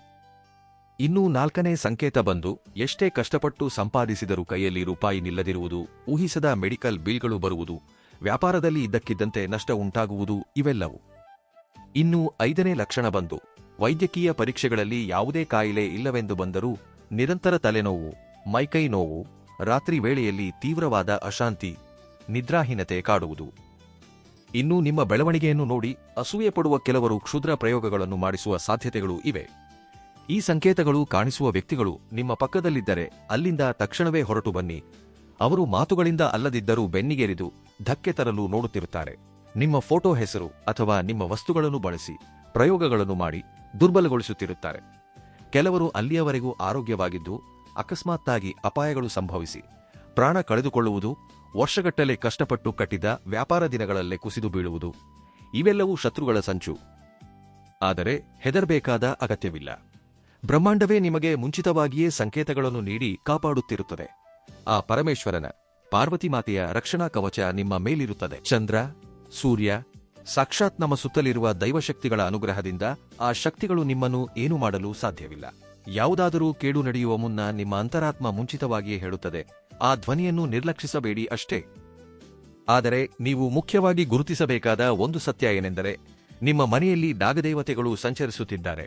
ಇನ್ನು 4ನೇ ಸಂಕೇತ ಬಂದು ಎಷ್ಟೇ ಕಷ್ಟಪಟ್ಟು ಸಂಪಾದಿಸಿದರೂ ಕೈಯಲ್ಲಿ ರೂಪಾಯಿ ನಿಲ್ಲದಿರುವುದು, ಊಹಿಸದ ಮೆಡಿಕಲ್ ಬಿಲ್ಗಳು ಬರುವುದು, ವ್ಯಾಪಾರದಲ್ಲಿ ಇದ್ದಕ್ಕಿದ್ದಂತೆ ನಷ್ಟ ಉಂಟಾಗುವುದು, ಇವೆಲ್ಲವೂ. ಇನ್ನು 5ನೇ ಲಕ್ಷಣ ಬಂದು ವೈದ್ಯಕೀಯ ಪರೀಕ್ಷೆಗಳಲ್ಲಿ ಯಾವುದೇ ಕಾಯಿಲೆ ಇಲ್ಲವೆಂದು ಬಂದರೂ ನಿರಂತರ ತಲೆನೋವು, ಮೈಕೈ ನೋವು, ರಾತ್ರಿ ವೇಳೆಯಲ್ಲಿ ತೀವ್ರವಾದ ಅಶಾಂತಿ, ನಿದ್ರಾಹೀನತೆ ಕಾಡುವುದು. ಇನ್ನು ನಿಮ್ಮ ಬೆಳವಣಿಗೆಯನ್ನು ನೋಡಿ ಅಸೂಯೆ ಪಡುವ ಕೆಲವರು ಕ್ಷುದ್ರ ಪ್ರಯೋಗಗಳನ್ನು ಮಾಡಿಸುವ ಸಾಧ್ಯತೆಗಳೂ ಇವೆ. ಈ ಸಂಕೇತಗಳು ಕಾಣಿಸುವ ವ್ಯಕ್ತಿಗಳು ನಿಮ್ಮ ಪಕ್ಕದಲ್ಲಿದ್ದರೆ ಅಲ್ಲಿಂದ ತಕ್ಷಣವೇ ಹೊರಟು ಬನ್ನಿ. ಅವರು ಮಾತುಗಳಿಂದ ಅಲ್ಲದಿದ್ದರೂ ಬೆನ್ನಿಗೇರಿದು ಧಕ್ಕೆ ತರಲು ನೋಡುತ್ತಿರುತ್ತಾರೆ. ನಿಮ್ಮ ಫೋಟೋ, ಹೆಸರು ಅಥವಾ ನಿಮ್ಮ ವಸ್ತುಗಳನ್ನು ಬಳಸಿ ಪ್ರಯೋಗಗಳನ್ನು ಮಾಡಿ ದುರ್ಬಲಗೊಳಿಸುತ್ತಿರುತ್ತಾರೆ. ಕೆಲವರು ಅಲ್ಲಿಯವರೆಗೂ ಆರೋಗ್ಯವಾಗಿದ್ದು ಅಕಸ್ಮಾತ್ತಾಗಿ ಅಪಾಯಗಳು ಸಂಭವಿಸಿ ಪ್ರಾಣ ಕಳೆದುಕೊಳ್ಳುವುದು, ವರ್ಷಗಟ್ಟಲೆ ಕಷ್ಟಪಟ್ಟು ಕಟ್ಟಿದ ವ್ಯಾಪಾರ ದಿನಗಳಲ್ಲೇ ಕುಸಿದು ಬೀಳುವುದು ಇವೆಲ್ಲವೂ ಶತ್ರುಗಳ ಸಂಚು. ಆದರೆ ಹೆದರಬೇಕಾದ ಅಗತ್ಯವಿಲ್ಲ. ಬ್ರಹ್ಮಾಂಡವೇ ನಿಮಗೆ ಮುಂಚಿತವಾಗಿಯೇ ಸಂಕೇತಗಳನ್ನು ನೀಡಿ ಕಾಪಾಡುತ್ತಿರುತ್ತದೆ. ಆ ಪರಮೇಶ್ವರನ, ಪಾರ್ವತಿ ಮಾತೆಯ ರಕ್ಷಣಾ ಕವಚ ನಿಮ್ಮ ಮೇಲಿರುತ್ತದೆ. ಚಂದ್ರ, ಸೂರ್ಯ, ಸಾಕ್ಷಾತ್ ನಮ್ಮ ಸುತ್ತಲಿರುವ ದೈವಶಕ್ತಿಗಳ ಅನುಗ್ರಹದಿಂದ ಆ ಶಕ್ತಿಗಳು ನಿಮ್ಮನ್ನು ಏನೂ ಮಾಡಲು ಸಾಧ್ಯವಿಲ್ಲ. ಯಾವುದಾದರೂ ಕೇಡು ನಡೆಯುವ ಮುನ್ನ ನಿಮ್ಮ ಅಂತರಾತ್ಮ ಮುಂಚಿತವಾಗಿಯೇ ಹೇಳುತ್ತದೆ. ಆ ಧ್ವನಿಯನ್ನು ನಿರ್ಲಕ್ಷಿಸಬೇಡಿ ಅಷ್ಟೇ. ಆದರೆ ನೀವು ಮುಖ್ಯವಾಗಿ ಗುರುತಿಸಬೇಕಾದ ಒಂದು ಸತ್ಯ ಏನೆಂದರೆ, ನಿಮ್ಮ ಮನೆಯಲ್ಲಿ ನಾಗದೇವತೆಗಳು ಸಂಚರಿಸುತ್ತಿದ್ದಾರೆ.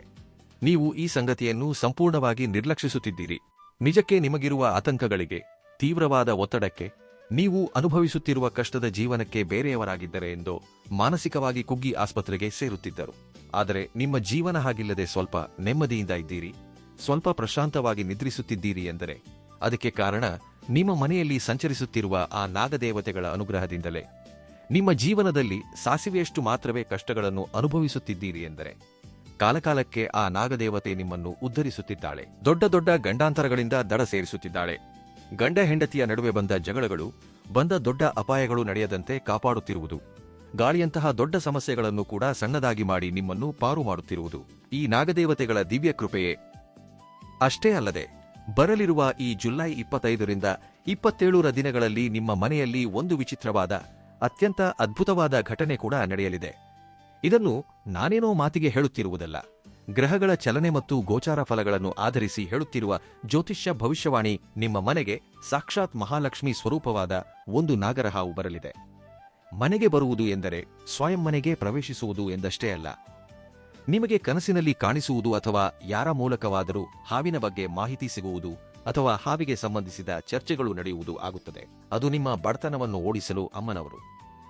ನೀವು ಈ ಸಂಗತಿಯನ್ನು ಸಂಪೂರ್ಣವಾಗಿ ನಿರ್ಲಕ್ಷಿಸುತ್ತಿದ್ದೀರಿ. ನಿಜಕ್ಕೆ ನಿಮಗಿರುವ ಆತಂಕಗಳಿಗೆ, ತೀವ್ರವಾದ ಒತ್ತಡಕ್ಕೆ, ನೀವು ಅನುಭವಿಸುತ್ತಿರುವ ಕಷ್ಟದ ಜೀವನಕ್ಕೆ ಬೇರೆಯವರಾಗಿದ್ದರೆ ಎಂದೋ ಮಾನಸಿಕವಾಗಿ ಕುಗ್ಗಿ ಆಸ್ಪತ್ರೆಗೆ ಸೇರುತ್ತಿದ್ದರು. ಆದರೆ ನಿಮ್ಮ ಜೀವನ ಹಾಗಿಲ್ಲದೆ ಸ್ವಲ್ಪ ನೆಮ್ಮದಿಯಿಂದ ಇದ್ದೀರಿ, ಸ್ವಲ್ಪ ಪ್ರಶಾಂತವಾಗಿ ನಿದ್ರಿಸುತ್ತಿದ್ದೀರಿ ಎಂದರೆ ಅದಕ್ಕೆ ಕಾರಣ ನಿಮ್ಮ ಮನೆಯಲ್ಲಿ ಸಂಚರಿಸುತ್ತಿರುವ ಆ ನಾಗದೇವತೆಗಳ ಅನುಗ್ರಹದಿಂದಲೇ. ನಿಮ್ಮ ಜೀವನದಲ್ಲಿ ಸಾಸಿವೆಯಷ್ಟು ಮಾತ್ರವೇ ಕಷ್ಟಗಳನ್ನು ಅನುಭವಿಸುತ್ತಿದ್ದೀರಿ ಎಂದರೆ ಕಾಲಕಾಲಕ್ಕೆ ಆ ನಾಗದೇವತೆ ನಿಮ್ಮನ್ನು ಉದ್ಧರಿಸುತ್ತಿದ್ದಾಳೆ. ದೊಡ್ಡ ದೊಡ್ಡ ಗಂಡಾಂತರಗಳಿಂದ ದಡ ಸೇರಿಸುತ್ತಿದ್ದಾಳೆ. ಗಂಡ ಹೆಂಡತಿಯ ನಡುವೆ ಬಂದ ಜಗಳಗಳು, ಬಂದ ದೊಡ್ಡ ಅಪಾಯಗಳು ನಡೆಯದಂತೆ ಕಾಪಾಡುತ್ತಿರುವುದು, ಗಾಳಿಯಂತಹ ದೊಡ್ಡ ಸಮಸ್ಯೆಗಳನ್ನು ಕೂಡ ಸಣ್ಣದಾಗಿ ಮಾಡಿ ನಿಮ್ಮನ್ನು ಪಾರು ಮಾಡುತ್ತಿರುವುದು ಈ ನಾಗದೇವತೆಗಳ ದಿವ್ಯ ಕೃಪೆಯೇ. ಅಷ್ಟೇ ಅಲ್ಲದೆ ಬರಲಿರುವ ಈ ಜುಲೈ 25ರಿಂದ 27ರ ದಿನಗಳಲ್ಲಿ ನಿಮ್ಮ ಮನೆಯಲ್ಲಿ ಒಂದು ವಿಚಿತ್ರವಾದ, ಅತ್ಯಂತ ಅದ್ಭುತವಾದ ಘಟನೆ ಕೂಡ ನಡೆಯಲಿದೆ. ಇದನ್ನು ನಾನೇನೋ ಮಾತಿಗೆ ಹೇಳುತ್ತಿರುವುದಲ್ಲ. ಗ್ರಹಗಳ ಚಲನೆ ಮತ್ತು ಗೋಚಾರ ಫಲಗಳನ್ನು ಆಧರಿಸಿ ಹೇಳುತ್ತಿರುವ ಜ್ಯೋತಿಷ್ಯ ಭವಿಷ್ಯವಾಣಿ. ನಿಮ್ಮ ಮನೆಗೆ ಸಾಕ್ಷಾತ್ ಮಹಾಲಕ್ಷ್ಮಿ ಸ್ವರೂಪವಾದ ಒಂದು ನಾಗರಹಾವು ಬರಲಿದೆ. ಮನೆಗೆ ಬರುವುದು ಎಂದರೆ ಸ್ವಯಂ ಮನೆಗೆ ಪ್ರವೇಶಿಸುವುದು ಎಂದಷ್ಟೇ ಅಲ್ಲ. ನಿಮಗೆ ಕನಸಿನಲ್ಲಿ ಕಾಣಿಸುವುದು ಅಥವಾ ಯಾರ ಮೂಲಕವಾದರೂ ಹಾವಿನ ಬಗ್ಗೆ ಮಾಹಿತಿ ಸಿಗುವುದು ಅಥವಾ ಹಾವಿಗೆ ಸಂಬಂಧಿಸಿದ ಚರ್ಚೆಗಳು ನಡೆಯುವುದು ಆಗುತ್ತದೆ. ಅದು ನಿಮ್ಮ ಬಡತನವನ್ನು ಓಡಿಸಲು ಅಮ್ಮನವರು,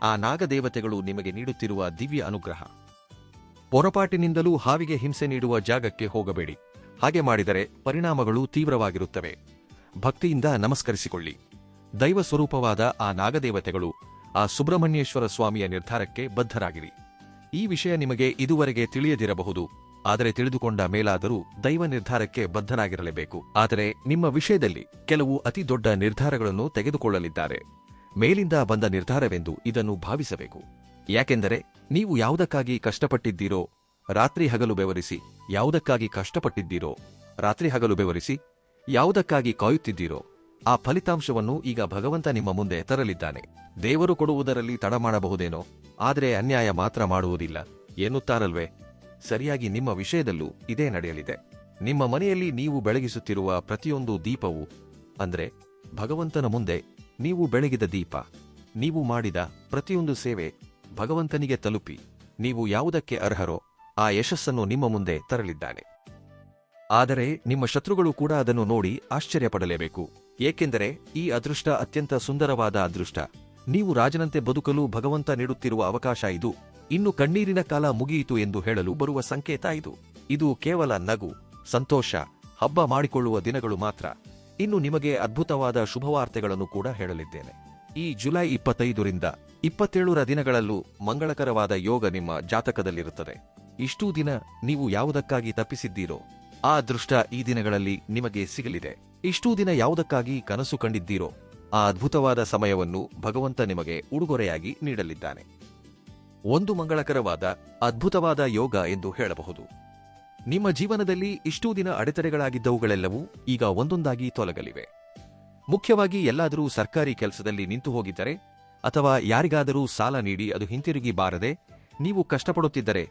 ಆ ನಾಗದೇವತೆಗಳು ನಿಮಗೆ ನೀಡುತ್ತಿರುವ ದಿವ್ಯ ಅನುಗ್ರಹ. ಪೊರಪಾಟಿನಿಂದಲೂ ಹಾವಿಗೆ ಹಿಂಸೆ ನೀಡುವ ಜಾಗಕ್ಕೆ ಹೋಗಬೇಡಿ. ಹಾಗೆ ಮಾಡಿದರೆ ಪರಿಣಾಮಗಳು ತೀವ್ರವಾಗಿರುತ್ತವೆ. ಭಕ್ತಿಯಿಂದ ನಮಸ್ಕರಿಸಿಕೊಳ್ಳಿ. ದೈವ ಸ್ವರೂಪವಾದ ಆ ನಾಗದೇವತೆಗಳು, ಆ ಸುಬ್ರಹ್ಮಣ್ಯೇಶ್ವರ ಸ್ವಾಮಿಯ ನಿರ್ಧಾರಕ್ಕೆ ಬದ್ಧರಾಗಿರಿ. ಈ ವಿಷಯ ನಿಮಗೆ ಇದುವರೆಗೆ ತಿಳಿಯದಿರಬಹುದು, ಆದರೆ ತಿಳಿದುಕೊಂಡ ಮೇಲಾದರೂ ದೈವ ನಿರ್ಧಾರಕ್ಕೆ ಬದ್ಧನಾಗಿರಲೇಬೇಕು. ಆದರೆ ನಿಮ್ಮ ವಿಷಯದಲ್ಲಿ ಕೆಲವು ಅತಿ ದೊಡ್ಡ ನಿರ್ಧಾರಗಳನ್ನು ತೆಗೆದುಕೊಳ್ಳಲಿದ್ದಾರೆ. ಮೇಲಿಂದ ಬಂದ ನಿರ್ಧಾರವೆಂದು ಇದನ್ನು ಭಾವಿಸಬೇಕು. ಯಾಕೆಂದರೆ ನೀವು ಯಾವುದಕ್ಕಾಗಿ ಕಷ್ಟಪಟ್ಟಿದ್ದೀರೋ, ರಾತ್ರಿ ಹಗಲು ಬೆವರಿಸಿ ಯಾವುದಕ್ಕಾಗಿ ಕಷ್ಟಪಟ್ಟಿದ್ದೀರೋ, ರಾತ್ರಿ ಹಗಲು ಬೆವರಿಸಿ ಯಾವುದಕ್ಕಾಗಿ ಕಾಯುತ್ತಿದ್ದೀರೋ, ಆ ಫಲಿತಾಂಶವನ್ನು ಈಗ ಭಗವಂತ ನಿಮ್ಮ ಮುಂದೆ ತರಲಿದ್ದಾನೆ. ದೇವರು ಕೊಡುವುದರಲ್ಲಿ ತಡ ಮಾಡಬಹುದೇನೋ, ಆದರೆ ಅನ್ಯಾಯ ಮಾತ್ರ ಮಾಡುವುದಿಲ್ಲ ಎನ್ನುತ್ತಾರಲ್ವೇ? ಸರಿಯಾಗಿ ನಿಮ್ಮ ವಿಷಯದಲ್ಲೂ ಇದೇ ನಡೆಯಲಿದೆ. ನಿಮ್ಮ ಮನೆಯಲ್ಲಿ ನೀವು ಬೆಳಗಿಸುತ್ತಿರುವ ಪ್ರತಿಯೊಂದು ದೀಪವು, ಅಂದ್ರೆ ಭಗವಂತನ ಮುಂದೆ ನೀವು ಬೆಳಗಿದ ದೀಪ, ನೀವು ಮಾಡಿದ ಪ್ರತಿಯೊಂದು ಸೇವೆ ಭಗವಂತನಿಗೆ ತಲುಪಿ ನೀವು ಯಾವುದಕ್ಕೆ ಅರ್ಹರೋ ಆ ಯಶಸ್ಸನ್ನು ನಿಮ್ಮ ಮುಂದೆ ತರಲಿದ್ದಾನೆ. ಆದರೆ ನಿಮ್ಮ ಶತ್ರುಗಳು ಕೂಡ ಅದನ್ನು ನೋಡಿ ಆಶ್ಚರ್ಯಪಡಲೇಬೇಕು. ಏಕೆಂದರೆ ಈ ಅದೃಷ್ಟ ಅತ್ಯಂತ ಸುಂದರವಾದ ಅದೃಷ್ಟ. ನೀವು ರಾಜನಂತೆ ಬದುಕಲು ಭಗವಂತ ನೀಡುತ್ತಿರುವ ಅವಕಾಶ ಇದು. ಇನ್ನು ಕಣ್ಣೀರಿನ ಕಾಲ ಮುಗಿಯಿತು ಎಂದು ಹೇಳಲು ಬರುವ ಸಂಕೇತ ಇದು. ಇದು ಕೇವಲ ನಗು, ಸಂತೋಷ, ಹಬ್ಬ ಮಾಡಿಕೊಳ್ಳುವ ದಿನಗಳು ಮಾತ್ರ. ಇನ್ನು ನಿಮಗೆ ಅದ್ಭುತವಾದ ಶುಭವಾರ್ತೆಗಳನ್ನು ಕೂಡ ಹೇಳಲಿದ್ದೇನೆ. ಈ ಜುಲೈ 25ರಿಂದ 27ರ ದಿನಗಳಲ್ಲೂ ಮಂಗಳಕರವಾದ ಯೋಗ ನಿಮ್ಮ ಜಾತಕದಲ್ಲಿರುತ್ತದೆ. ಇಷ್ಟೂ ದಿನ ನೀವು ಯಾವುದಕ್ಕಾಗಿ ತಪ್ಪಿಸಿದ್ದೀರೋ ಆ ಅದೃಷ್ಟ ಈ ದಿನಗಳಲ್ಲಿ ನಿಮಗೆ ಸಿಗಲಿದೆ. ಇಷ್ಟೂ ದಿನ ಯಾವುದಕ್ಕಾಗಿ ಕನಸು ಕಂಡಿದ್ದೀರೋ ಆ ಅದ್ಭುತವಾದ ಸಮಯವನ್ನು ಭಗವಂತ ನಿಮಗೆ ಉಡುಗೊರೆಯಾಗಿ ನೀಡಲಿದ್ದಾನೆ. ಒಂದು ಮಂಗಳಕರವಾದ, ಅದ್ಭುತವಾದ ಯೋಗ ಎಂದು ಹೇಳಬಹುದು. ನಿಮ್ಮ ಜೀವನದಲ್ಲಿ ಇಷ್ಟೂ ದಿನ ಅಡೆತಡೆಗಳಾಗಿದ್ದವುಗಳೆಲ್ಲವೂ ಈಗ ಒಂದೊಂದಾಗಿ ತೊಲಗಲಿವೆ. ಮುಖ್ಯವಾಗಿ ಎಲ್ಲಾದರೂ ಸರ್ಕಾರಿ ಕೆಲಸದಲ್ಲಿ ನಿಂತು ಹೋಗಿದ್ದರೆ ಅಥವಾ ಯಾರಿಗಾದರೂ ಸಾಲ ನೀಡಿ ಅದು ಹಿಂತಿರುಗಿ ಬಾರದೆ ನೀವು ಕಷ್ಟಪಡುತ್ತಿದ್ದರೆ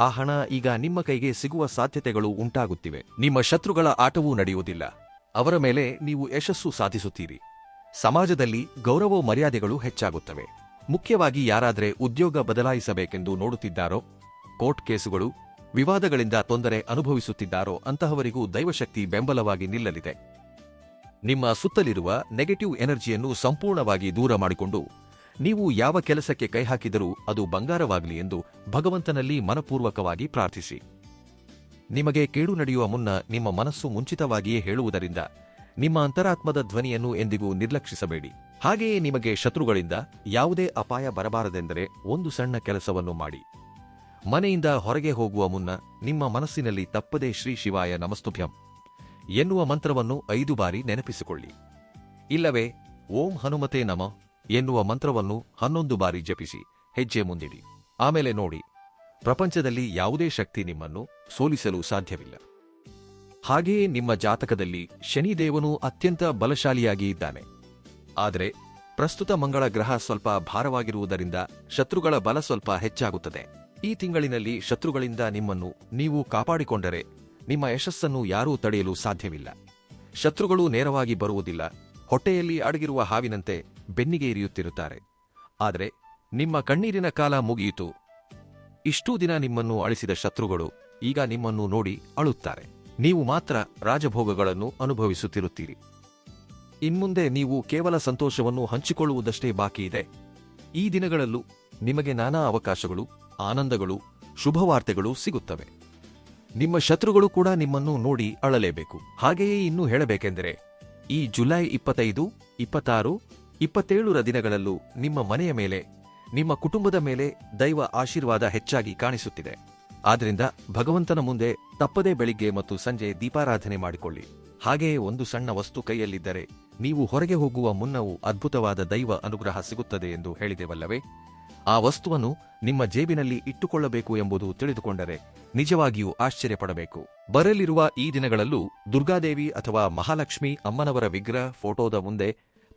ಆ ಹಣ ಈಗ ನಿಮ್ಮ ಕೈಗೆ ಸಿಗುವ ಸಾಧ್ಯತೆಗಳು ಉಂಟಾಗುತ್ತಿವೆ. ನಿಮ್ಮ ಶತ್ರುಗಳ ಆಟವೂ ನಡೆಯುವುದಿಲ್ಲ. ಅವರ ಮೇಲೆ ನೀವು ಯಶಸ್ಸು ಸಾಧಿಸುತ್ತೀರಿ. ಸಮಾಜದಲ್ಲಿ ಗೌರವ ಮರ್ಯಾದೆಗಳು ಹೆಚ್ಚಾಗುತ್ತವೆ. ಮುಖ್ಯವಾಗಿ ಯಾರಾದರೆ ಉದ್ಯೋಗ ಬದಲಾಯಿಸಬೇಕೆಂದು ನೋಡುತ್ತಿದ್ದಾರೋ, ಕೋರ್ಟ್ ಕೇಸುಗಳು, ವಿವಾದಗಳಿಂದ ತೊಂದರೆ ಅನುಭವಿಸುತ್ತಿದ್ದಾರೋ ಅಂತಹವರಿಗೂ ದೈವಶಕ್ತಿ ಬೆಂಬಲವಾಗಿ ನಿಲ್ಲಲಿದೆ. ನಿಮ್ಮ ಸುತ್ತಲಿರುವ ನೆಗೆಟಿವ್ ಎನರ್ಜಿಯನ್ನು ಸಂಪೂರ್ಣವಾಗಿ ದೂರ ಮಾಡಿಕೊಂಡು ನೀವು ಯಾವ ಕೆಲಸಕ್ಕೆ ಕೈ ಹಾಕಿದರೂ ಅದು ಬಂಗಾರವಾಗಲಿ ಎಂದು ಭಗವಂತನಲ್ಲಿ ಮನಪೂರ್ವಕವಾಗಿ ಪ್ರಾರ್ಥಿಸಿ. ನಿಮಗೆ ಕೇಡು ನಡೆಯುವ ಮುನ್ನ ನಿಮ್ಮ ಮನಸ್ಸು ಮುಂಚಿತವಾಗಿಯೇ ಹೇಳುವುದರಿಂದ ನಿಮ್ಮ ಅಂತರಾತ್ಮದ ಧ್ವನಿಯನ್ನು ಎಂದಿಗೂ ನಿರ್ಲಕ್ಷಿಸಬೇಡಿ. ಹಾಗೆಯೇ ನಿಮಗೆ ಶತ್ರುಗಳಿಂದ ಯಾವುದೇ ಅಪಾಯ ಬರಬಾರದೆಂದರೆ ಒಂದು ಸಣ್ಣ ಕೆಲಸವನ್ನು ಮಾಡಿ. ಮನೆಯಿಂದ ಹೊರಗೆ ಹೋಗುವ ಮುನ್ನ ನಿಮ್ಮ ಮನಸ್ಸಿನಲ್ಲಿ ತಪ್ಪದೇ ಶ್ರೀ ಶಿವಾಯ ನಮಸ್ತುಭ್ಯಂ ಎನ್ನುವ ಮಂತ್ರವನ್ನು 5 ಬಾರಿ ನೆನಪಿಸಿಕೊಳ್ಳಿ. ಇಲ್ಲವೇ ಓಂ ಹನುಮತೆ ನಮಃ ಎನ್ನುವ ಮಂತ್ರವನ್ನು 11 ಬಾರಿ ಜಪಿಸಿ ಹೆಜ್ಜೆ ಮುಂದಿಡಿ. ಆಮೇಲೆ ನೋಡಿ, ಪ್ರಪಂಚದಲ್ಲಿ ಯಾವುದೇ ಶಕ್ತಿ ನಿಮ್ಮನ್ನು ಸೋಲಿಸಲು ಸಾಧ್ಯವಿಲ್ಲ. ಹಾಗೆಯೇ ನಿಮ್ಮ ಜಾತಕದಲ್ಲಿ ಶನಿದೇವನು ಅತ್ಯಂತ ಬಲಶಾಲಿಯಾಗಿ ಇದ್ದಾನೆ. ಆದರೆ ಪ್ರಸ್ತುತ ಮಂಗಳ ಗ್ರಹ ಸ್ವಲ್ಪ ಭಾರವಾಗಿರುವುದರಿಂದ ಶತ್ರುಗಳ ಬಲ ಸ್ವಲ್ಪ ಹೆಚ್ಚಾಗುತ್ತದೆ. ಈ ತಿಂಗಳಿನಲ್ಲಿ ಶತ್ರುಗಳಿಂದ ನಿಮ್ಮನ್ನು ನೀವು ಕಾಪಾಡಿಕೊಂಡರೆ ನಿಮ್ಮ ಯಶಸ್ಸನ್ನು ಯಾರೂ ತಡೆಯಲು ಸಾಧ್ಯವಿಲ್ಲ. ಶತ್ರುಗಳು ನೇರವಾಗಿ ಬರುವುದಿಲ್ಲ, ಹೊಟ್ಟೆಯಲ್ಲಿ ಅಡಗಿರುವ ಹಾವಿನಂತೆ ಬೆನ್ನಿಗೆ ಇರಿಯುತ್ತಿರುತ್ತಾರೆ. ಆದರೆ ನಿಮ್ಮ ಕಣ್ಣೀರಿನ ಕಾಲ ಮುಗಿಯಿತು. ಇಷ್ಟೂ ದಿನ ನಿಮ್ಮನ್ನು ಅಳಿಸಿದ ಶತ್ರುಗಳು ಈಗ ನಿಮ್ಮನ್ನು ನೋಡಿ ಅಳುತ್ತಾರೆ. ನೀವು ಮಾತ್ರ ರಾಜಭೋಗಗಳನ್ನು ಅನುಭವಿಸುತ್ತಿರುತ್ತೀರಿ. ಇನ್ಮುಂದೆ ನೀವು ಕೇವಲ ಸಂತೋಷವನ್ನು ಹಂಚಿಕೊಳ್ಳುವುದಷ್ಟೇ ಬಾಕಿಯಿದೆ. ಈ ದಿನಗಳಲ್ಲೂ ನಿಮಗೆ ನಾನಾ ಅವಕಾಶಗಳು, ಆನಂದಗಳು, ಶುಭವಾರ್ತೆಗಳು ಸಿಗುತ್ತವೆ. ನಿಮ್ಮ ಶತ್ರುಗಳು ಕೂಡ ನಿಮ್ಮನ್ನು ನೋಡಿ ಅಳಲೇಬೇಕು. ಹಾಗೆಯೇ ಇನ್ನೂ ಹೇಳಬೇಕೆಂದರೆ ಈ ಜುಲೈ 25, 26, 27ರ ದಿನಗಳಲ್ಲೂ ನಿಮ್ಮ ಮನೆಯ ಮೇಲೆ, ನಿಮ್ಮ ಕುಟುಂಬದ ಮೇಲೆ ದೈವ ಆಶೀರ್ವಾದ ಹೆಚ್ಚಾಗಿ ಕಾಣಿಸುತ್ತಿದೆ. ಆದ್ದರಿಂದ ಭಗವಂತನ ಮುಂದೆ ತಪ್ಪದೇ ಬೆಳಿಗ್ಗೆ ಮತ್ತು ಸಂಜೆ ದೀಪಾರಾಧನೆ ಮಾಡಿಕೊಳ್ಳಿ. ಹಾಗೆಯೇ ಒಂದು ಸಣ್ಣ ವಸ್ತು ಕೈಯಲ್ಲಿದ್ದರೆ ನೀವು ಹೊರಗೆ ಹೋಗುವ ಮುನ್ನವೂ ಅದ್ಭುತವಾದ ದೈವ ಅನುಗ್ರಹ ಸಿಗುತ್ತದೆ ಎಂದು ಹೇಳಿದೆವಲ್ಲವೇ? ಆ ವಸ್ತುವನ್ನು ನಿಮ್ಮ ಜೇಬಿನಲ್ಲಿ ಇಟ್ಟುಕೊಳ್ಳಬೇಕು ಎಂಬುದು ತಿಳಿದುಕೊಂಡರೆ ನಿಜವಾಗಿಯೂ ಆಶ್ಚರ್ಯಪಡಬೇಕು. ಬರಲಿರುವ ಈ ದಿನಗಳಲ್ಲೂ ದುರ್ಗಾದೇವಿ ಅಥವಾ ಮಹಾಲಕ್ಷ್ಮಿ ಅಮ್ಮನವರ ವಿಗ್ರಹ ಫೋಟೋದ ಮುಂದೆ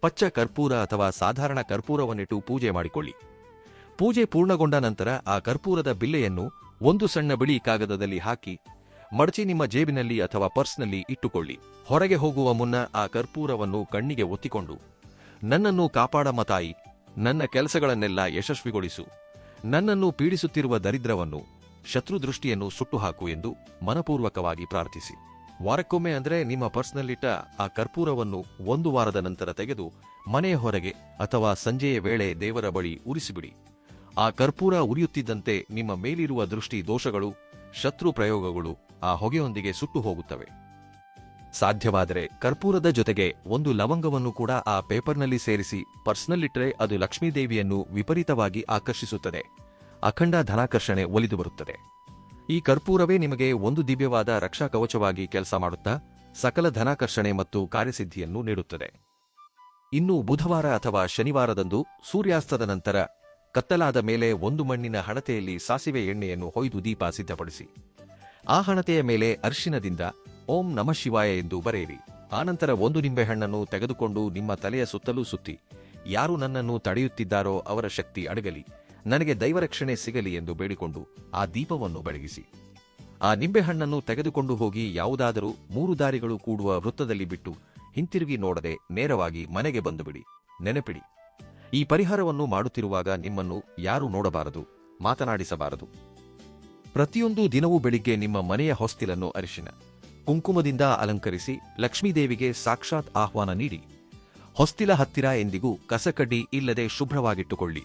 ಪಚ್ಚ ಕರ್ಪೂರ ಅಥವಾ ಸಾಧಾರಣ ಕರ್ಪೂರವನ್ನಿಟ್ಟು ಪೂಜೆ ಮಾಡಿಕೊಳ್ಳಿ. ಪೂಜೆ ಪೂರ್ಣಗೊಂಡ ನಂತರ ಆ ಕರ್ಪೂರದ ಬಿಲ್ಲೆಯನ್ನು ಒಂದು ಸಣ್ಣ ಬಿಳಿ ಕಾಗದದಲ್ಲಿ ಹಾಕಿ ಮಡಚಿ ನಿಮ್ಮ ಜೇಬಿನಲ್ಲಿ ಅಥವಾ ಪರ್ಸ್ನಲ್ಲಿ ಇಟ್ಟುಕೊಳ್ಳಿ. ಹೊರಗೆ ಹೋಗುವ ಮುನ್ನ ಆ ಕರ್ಪೂರವನ್ನು ಕಣ್ಣಿಗೆ ಒತ್ತಿಕೊಂಡು, ನನ್ನನ್ನು ಕಾಪಾಡಮ್ಮ ತಾಯಿ, ನನ್ನ ಕೆಲಸಗಳನ್ನೆಲ್ಲ ಯಶಸ್ವಿಗೊಳಿಸು, ನನ್ನನ್ನು ಪೀಡಿಸುತ್ತಿರುವ ದರಿದ್ರವನ್ನು, ಶತ್ರುದೃಷ್ಟಿಯನ್ನು ಸುಟ್ಟುಹಾಕು ಎಂದು ಮನಪೂರ್ವಕವಾಗಿ ಪ್ರಾರ್ಥಿಸಿ. ವಾರಕ್ಕೊಮ್ಮೆ ಅಂದರೆ ನಿಮ್ಮ ಪರ್ಸ್ನಲ್ಲಿಟ್ಟ ಆ ಕರ್ಪೂರವನ್ನು 1 ವಾರದ ನಂತರ ತೆಗೆದು ಮನೆಯ ಹೊರಗೆ ಅಥವಾ ಸಂಜೆಯ ವೇಳೆ ದೇವರ ಬಳಿ ಉರಿಸಿಬಿಡಿ. ಆ ಕರ್ಪೂರ ಉರಿಯುತ್ತಿದ್ದಂತೆ ನಿಮ್ಮ ಮೇಲಿರುವ ದೃಷ್ಟಿ ದೋಷಗಳು, ಶತ್ರು ಪ್ರಯೋಗಗಳು ಆ ಹೊಗೆಯೊಂದಿಗೆ ಸುಟ್ಟು ಹೋಗುತ್ತವೆ. ಸಾಧ್ಯವಾದರೆ ಕರ್ಪೂರದ ಜೊತೆಗೆ ಒಂದು ಲವಂಗವನ್ನು ಕೂಡ ಆ ಪೇಪರ್ನಲ್ಲಿ ಸೇರಿಸಿ ಪರ್ಸ್ನಲ್ಲಿಟ್ಟರೆ ಅದು ಲಕ್ಷ್ಮೀದೇವಿಯನ್ನು ವಿಪರೀತವಾಗಿ ಆಕರ್ಷಿಸುತ್ತದೆ. ಅಖಂಡ ಧನಾಕರ್ಷಣೆ ಒಲಿದು ಬರುತ್ತದೆ. ಈ ಕರ್ಪೂರವೇ ನಿಮಗೆ ಒಂದು ದಿವ್ಯವಾದ ರಕ್ಷಾ ಕವಚವಾಗಿ ಕೆಲಸ ಮಾಡುತ್ತಾ ಸಕಲ ಧನಾಕರ್ಷಣೆ ಮತ್ತು ಕಾರ್ಯಸಿದ್ಧಿಯನ್ನು ನೀಡುತ್ತದೆ. ಇನ್ನು ಬುಧವಾರ ಅಥವಾ ಶನಿವಾರದಂದು ಸೂರ್ಯಾಸ್ತದ ನಂತರ ಕತ್ತಲಾದ ಮೇಲೆ ಒಂದು ಮಣ್ಣಿನ ಹಣತೆಯಲ್ಲಿ ಸಾಸಿವೆ ಎಣ್ಣೆಯನ್ನು ಹೊಯ್ದು ದೀಪ ಸಿದ್ಧಪಡಿಸಿ ಆ ಹಣತೆಯ ಮೇಲೆ ಅರಿಶಿನದಿಂದ ಓಂ ನಮಃ ಶಿವಾಯ ಎಂದು ಬರೆಯಿರಿ. ಆನಂತರ ಒಂದು ನಿಂಬೆಹಣ್ಣನ್ನು ತೆಗೆದುಕೊಂಡು ನಿಮ್ಮ ತಲೆಯ ಸುತ್ತಲೂ ಸುತ್ತಿ, ಯಾರು ನನ್ನನ್ನು ತಡೆಯುತ್ತಿದ್ದಾರೋ ಅವರ ಶಕ್ತಿ ಅಡಗಲಿ, ನನಗೆ ದೈವರಕ್ಷಣೆ ಸಿಗಲಿ ಎಂದು ಬೇಡಿಕೊಂಡು ಆ ದೀಪವನ್ನು ಬೆಳಗಿಸಿ. ಆ ನಿಂಬೆಹಣ್ಣನ್ನು ತೆಗೆದುಕೊಂಡು ಹೋಗಿ ಯಾವುದಾದರೂ 3 ದಾರಿಗಳು ಕೂಡುವ ವೃತ್ತದಲ್ಲಿ ಬಿಟ್ಟು ಹಿಂತಿರುಗಿ ನೋಡದೆ ನೇರವಾಗಿ ಮನೆಗೆ ಬಂದುಬಿಡಿ. ನೆನಪಿಡಿ, ಈ ಪರಿಹಾರವನ್ನು ಮಾಡುತ್ತಿರುವಾಗ ನಿಮ್ಮನ್ನು ಯಾರೂ ನೋಡಬಾರದು, ಮಾತನಾಡಿಸಬಾರದು. ಪ್ರತಿಯೊಂದು ದಿನವೂ ಬೆಳಿಗ್ಗೆ ನಿಮ್ಮ ಮನೆಯ ಹೊಸ್ತಿಲನ್ನು ಅರಿಶಿನ ಕುಂಕುಮದಿಂದ ಅಲಂಕರಿಸಿ ಲಕ್ಷ್ಮೀದೇವಿಗೆ ಸಾಕ್ಷಾತ್ ಆಹ್ವಾನ ನೀಡಿ. ಹೊಸ್ತಿಲ ಹತ್ತಿರ ಎಂದಿಗೂ ಕಸಕಡ್ಡಿ ಇಲ್ಲದೆ ಶುಭ್ರವಾಗಿಟ್ಟುಕೊಳ್ಳಿ.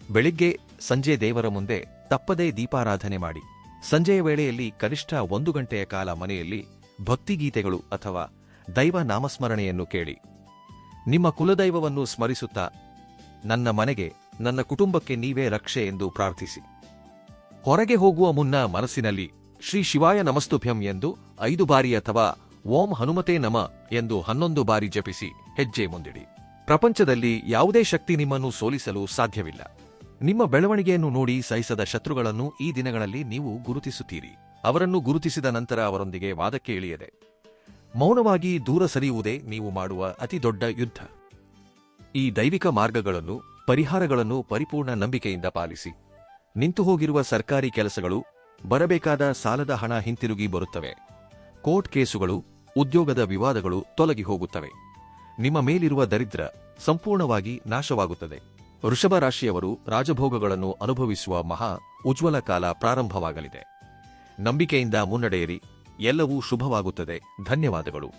ಬೆಳಿಗ್ಗೆ ಸಂಜೆ ದೇವರ ಮುಂದೆ ತಪ್ಪದೇ ದೀಪಾರಾಧನೆ ಮಾಡಿ. ಸಂಜೆಯ ವೇಳೆಯಲ್ಲಿ ಕನಿಷ್ಠ 1 ಗಂಟೆಯ ಕಾಲ ಮನೆಯಲ್ಲಿ ಭಕ್ತಿಗೀತೆಗಳು ಅಥವಾ ದೈವ ನಾಮಸ್ಮರಣೆಯನ್ನು ಕೇಳಿ. ನಿಮ್ಮ ಕುಲದೈವವನ್ನು ಸ್ಮರಿಸುತ್ತಾ, ನನ್ನ ಮನೆಗೆ, ನನ್ನ ಕುಟುಂಬಕ್ಕೆ ನೀವೇ ರಕ್ಷೆ ಎಂದು ಪ್ರಾರ್ಥಿಸಿ. ಹೊರಗೆ ಹೋಗುವ ಮುನ್ನ ಮನಸ್ಸಿನಲ್ಲಿ ಶ್ರೀ ಶಿವಾಯ ನಮಸ್ತುಭ್ಯಂ ಎಂದು 5 ಬಾರಿ ಅಥವಾ ಓಂ ಹನುಮತೆ ನಮಃ ಎಂದು 11 ಬಾರಿ ಜಪಿಸಿ ಹೆಜ್ಜೆ ಮುಂದಿಡಿ. ಪ್ರಪಂಚದಲ್ಲಿ ಯಾವುದೇ ಶಕ್ತಿ ನಿಮ್ಮನ್ನು ಸೋಲಿಸಲು ಸಾಧ್ಯವಿಲ್ಲ. ನಿಮ್ಮ ಬೆಳವಣಿಗೆಯನ್ನು ನೋಡಿ ಸಹಿಸದ ಶತ್ರುಗಳನ್ನು ಈ ದಿನಗಳಲ್ಲಿ ನೀವು ಗುರುತಿಸುತ್ತೀರಿ. ಅವರನ್ನು ಗುರುತಿಸಿದ ನಂತರ ಅವರೊಂದಿಗೆ ವಾದಕ್ಕೆ ಇಳಿಯದೆ ಮೌನವಾಗಿ ದೂರ ಸರಿಯುವುದೇ ನೀವು ಮಾಡುವ ಅತಿದೊಡ್ಡ ಯುದ್ಧ. ಈ ದೈವಿಕ ಮಾರ್ಗಗಳನ್ನು, ಪರಿಹಾರಗಳನ್ನು ಪರಿಪೂರ್ಣ ನಂಬಿಕೆಯಿಂದ ಪಾಲಿಸಿ. ನಿಂತು ಹೋಗಿರುವ ಸರ್ಕಾರಿ ಕೆಲಸಗಳು, ಬರಬೇಕಾದ ಸಾಲದ ಹಣ ಹಿಂತಿರುಗಿ ಬರುತ್ತವೆ. ಕೋರ್ಟ್ ಕೇಸುಗಳು, ಉದ್ಯೋಗದ ವಿವಾದಗಳು ತೊಲಗಿ ಹೋಗುತ್ತವೆ. ನಿಮ್ಮ ಮೇಲಿರುವ ದರಿದ್ರ ಸಂಪೂರ್ಣವಾಗಿ ನಾಶವಾಗುತ್ತದೆ. ವೃಷಭ ರಾಶಿಯವರು ರಾಜಭೋಗಗಳನ್ನು ಅನುಭವಿಸುವ ಮಹಾ ಉಜ್ವಲ ಕಾಲ ಪ್ರಾರಂಭವಾಗಲಿದೆ. ನಂಬಿಕೆಯಿಂದ ಮುನ್ನಡೆಯಿರಿ. ಎಲ್ಲವೂ ಶುಭವಾಗುತ್ತದೆ. ಧನ್ಯವಾದಗಳು.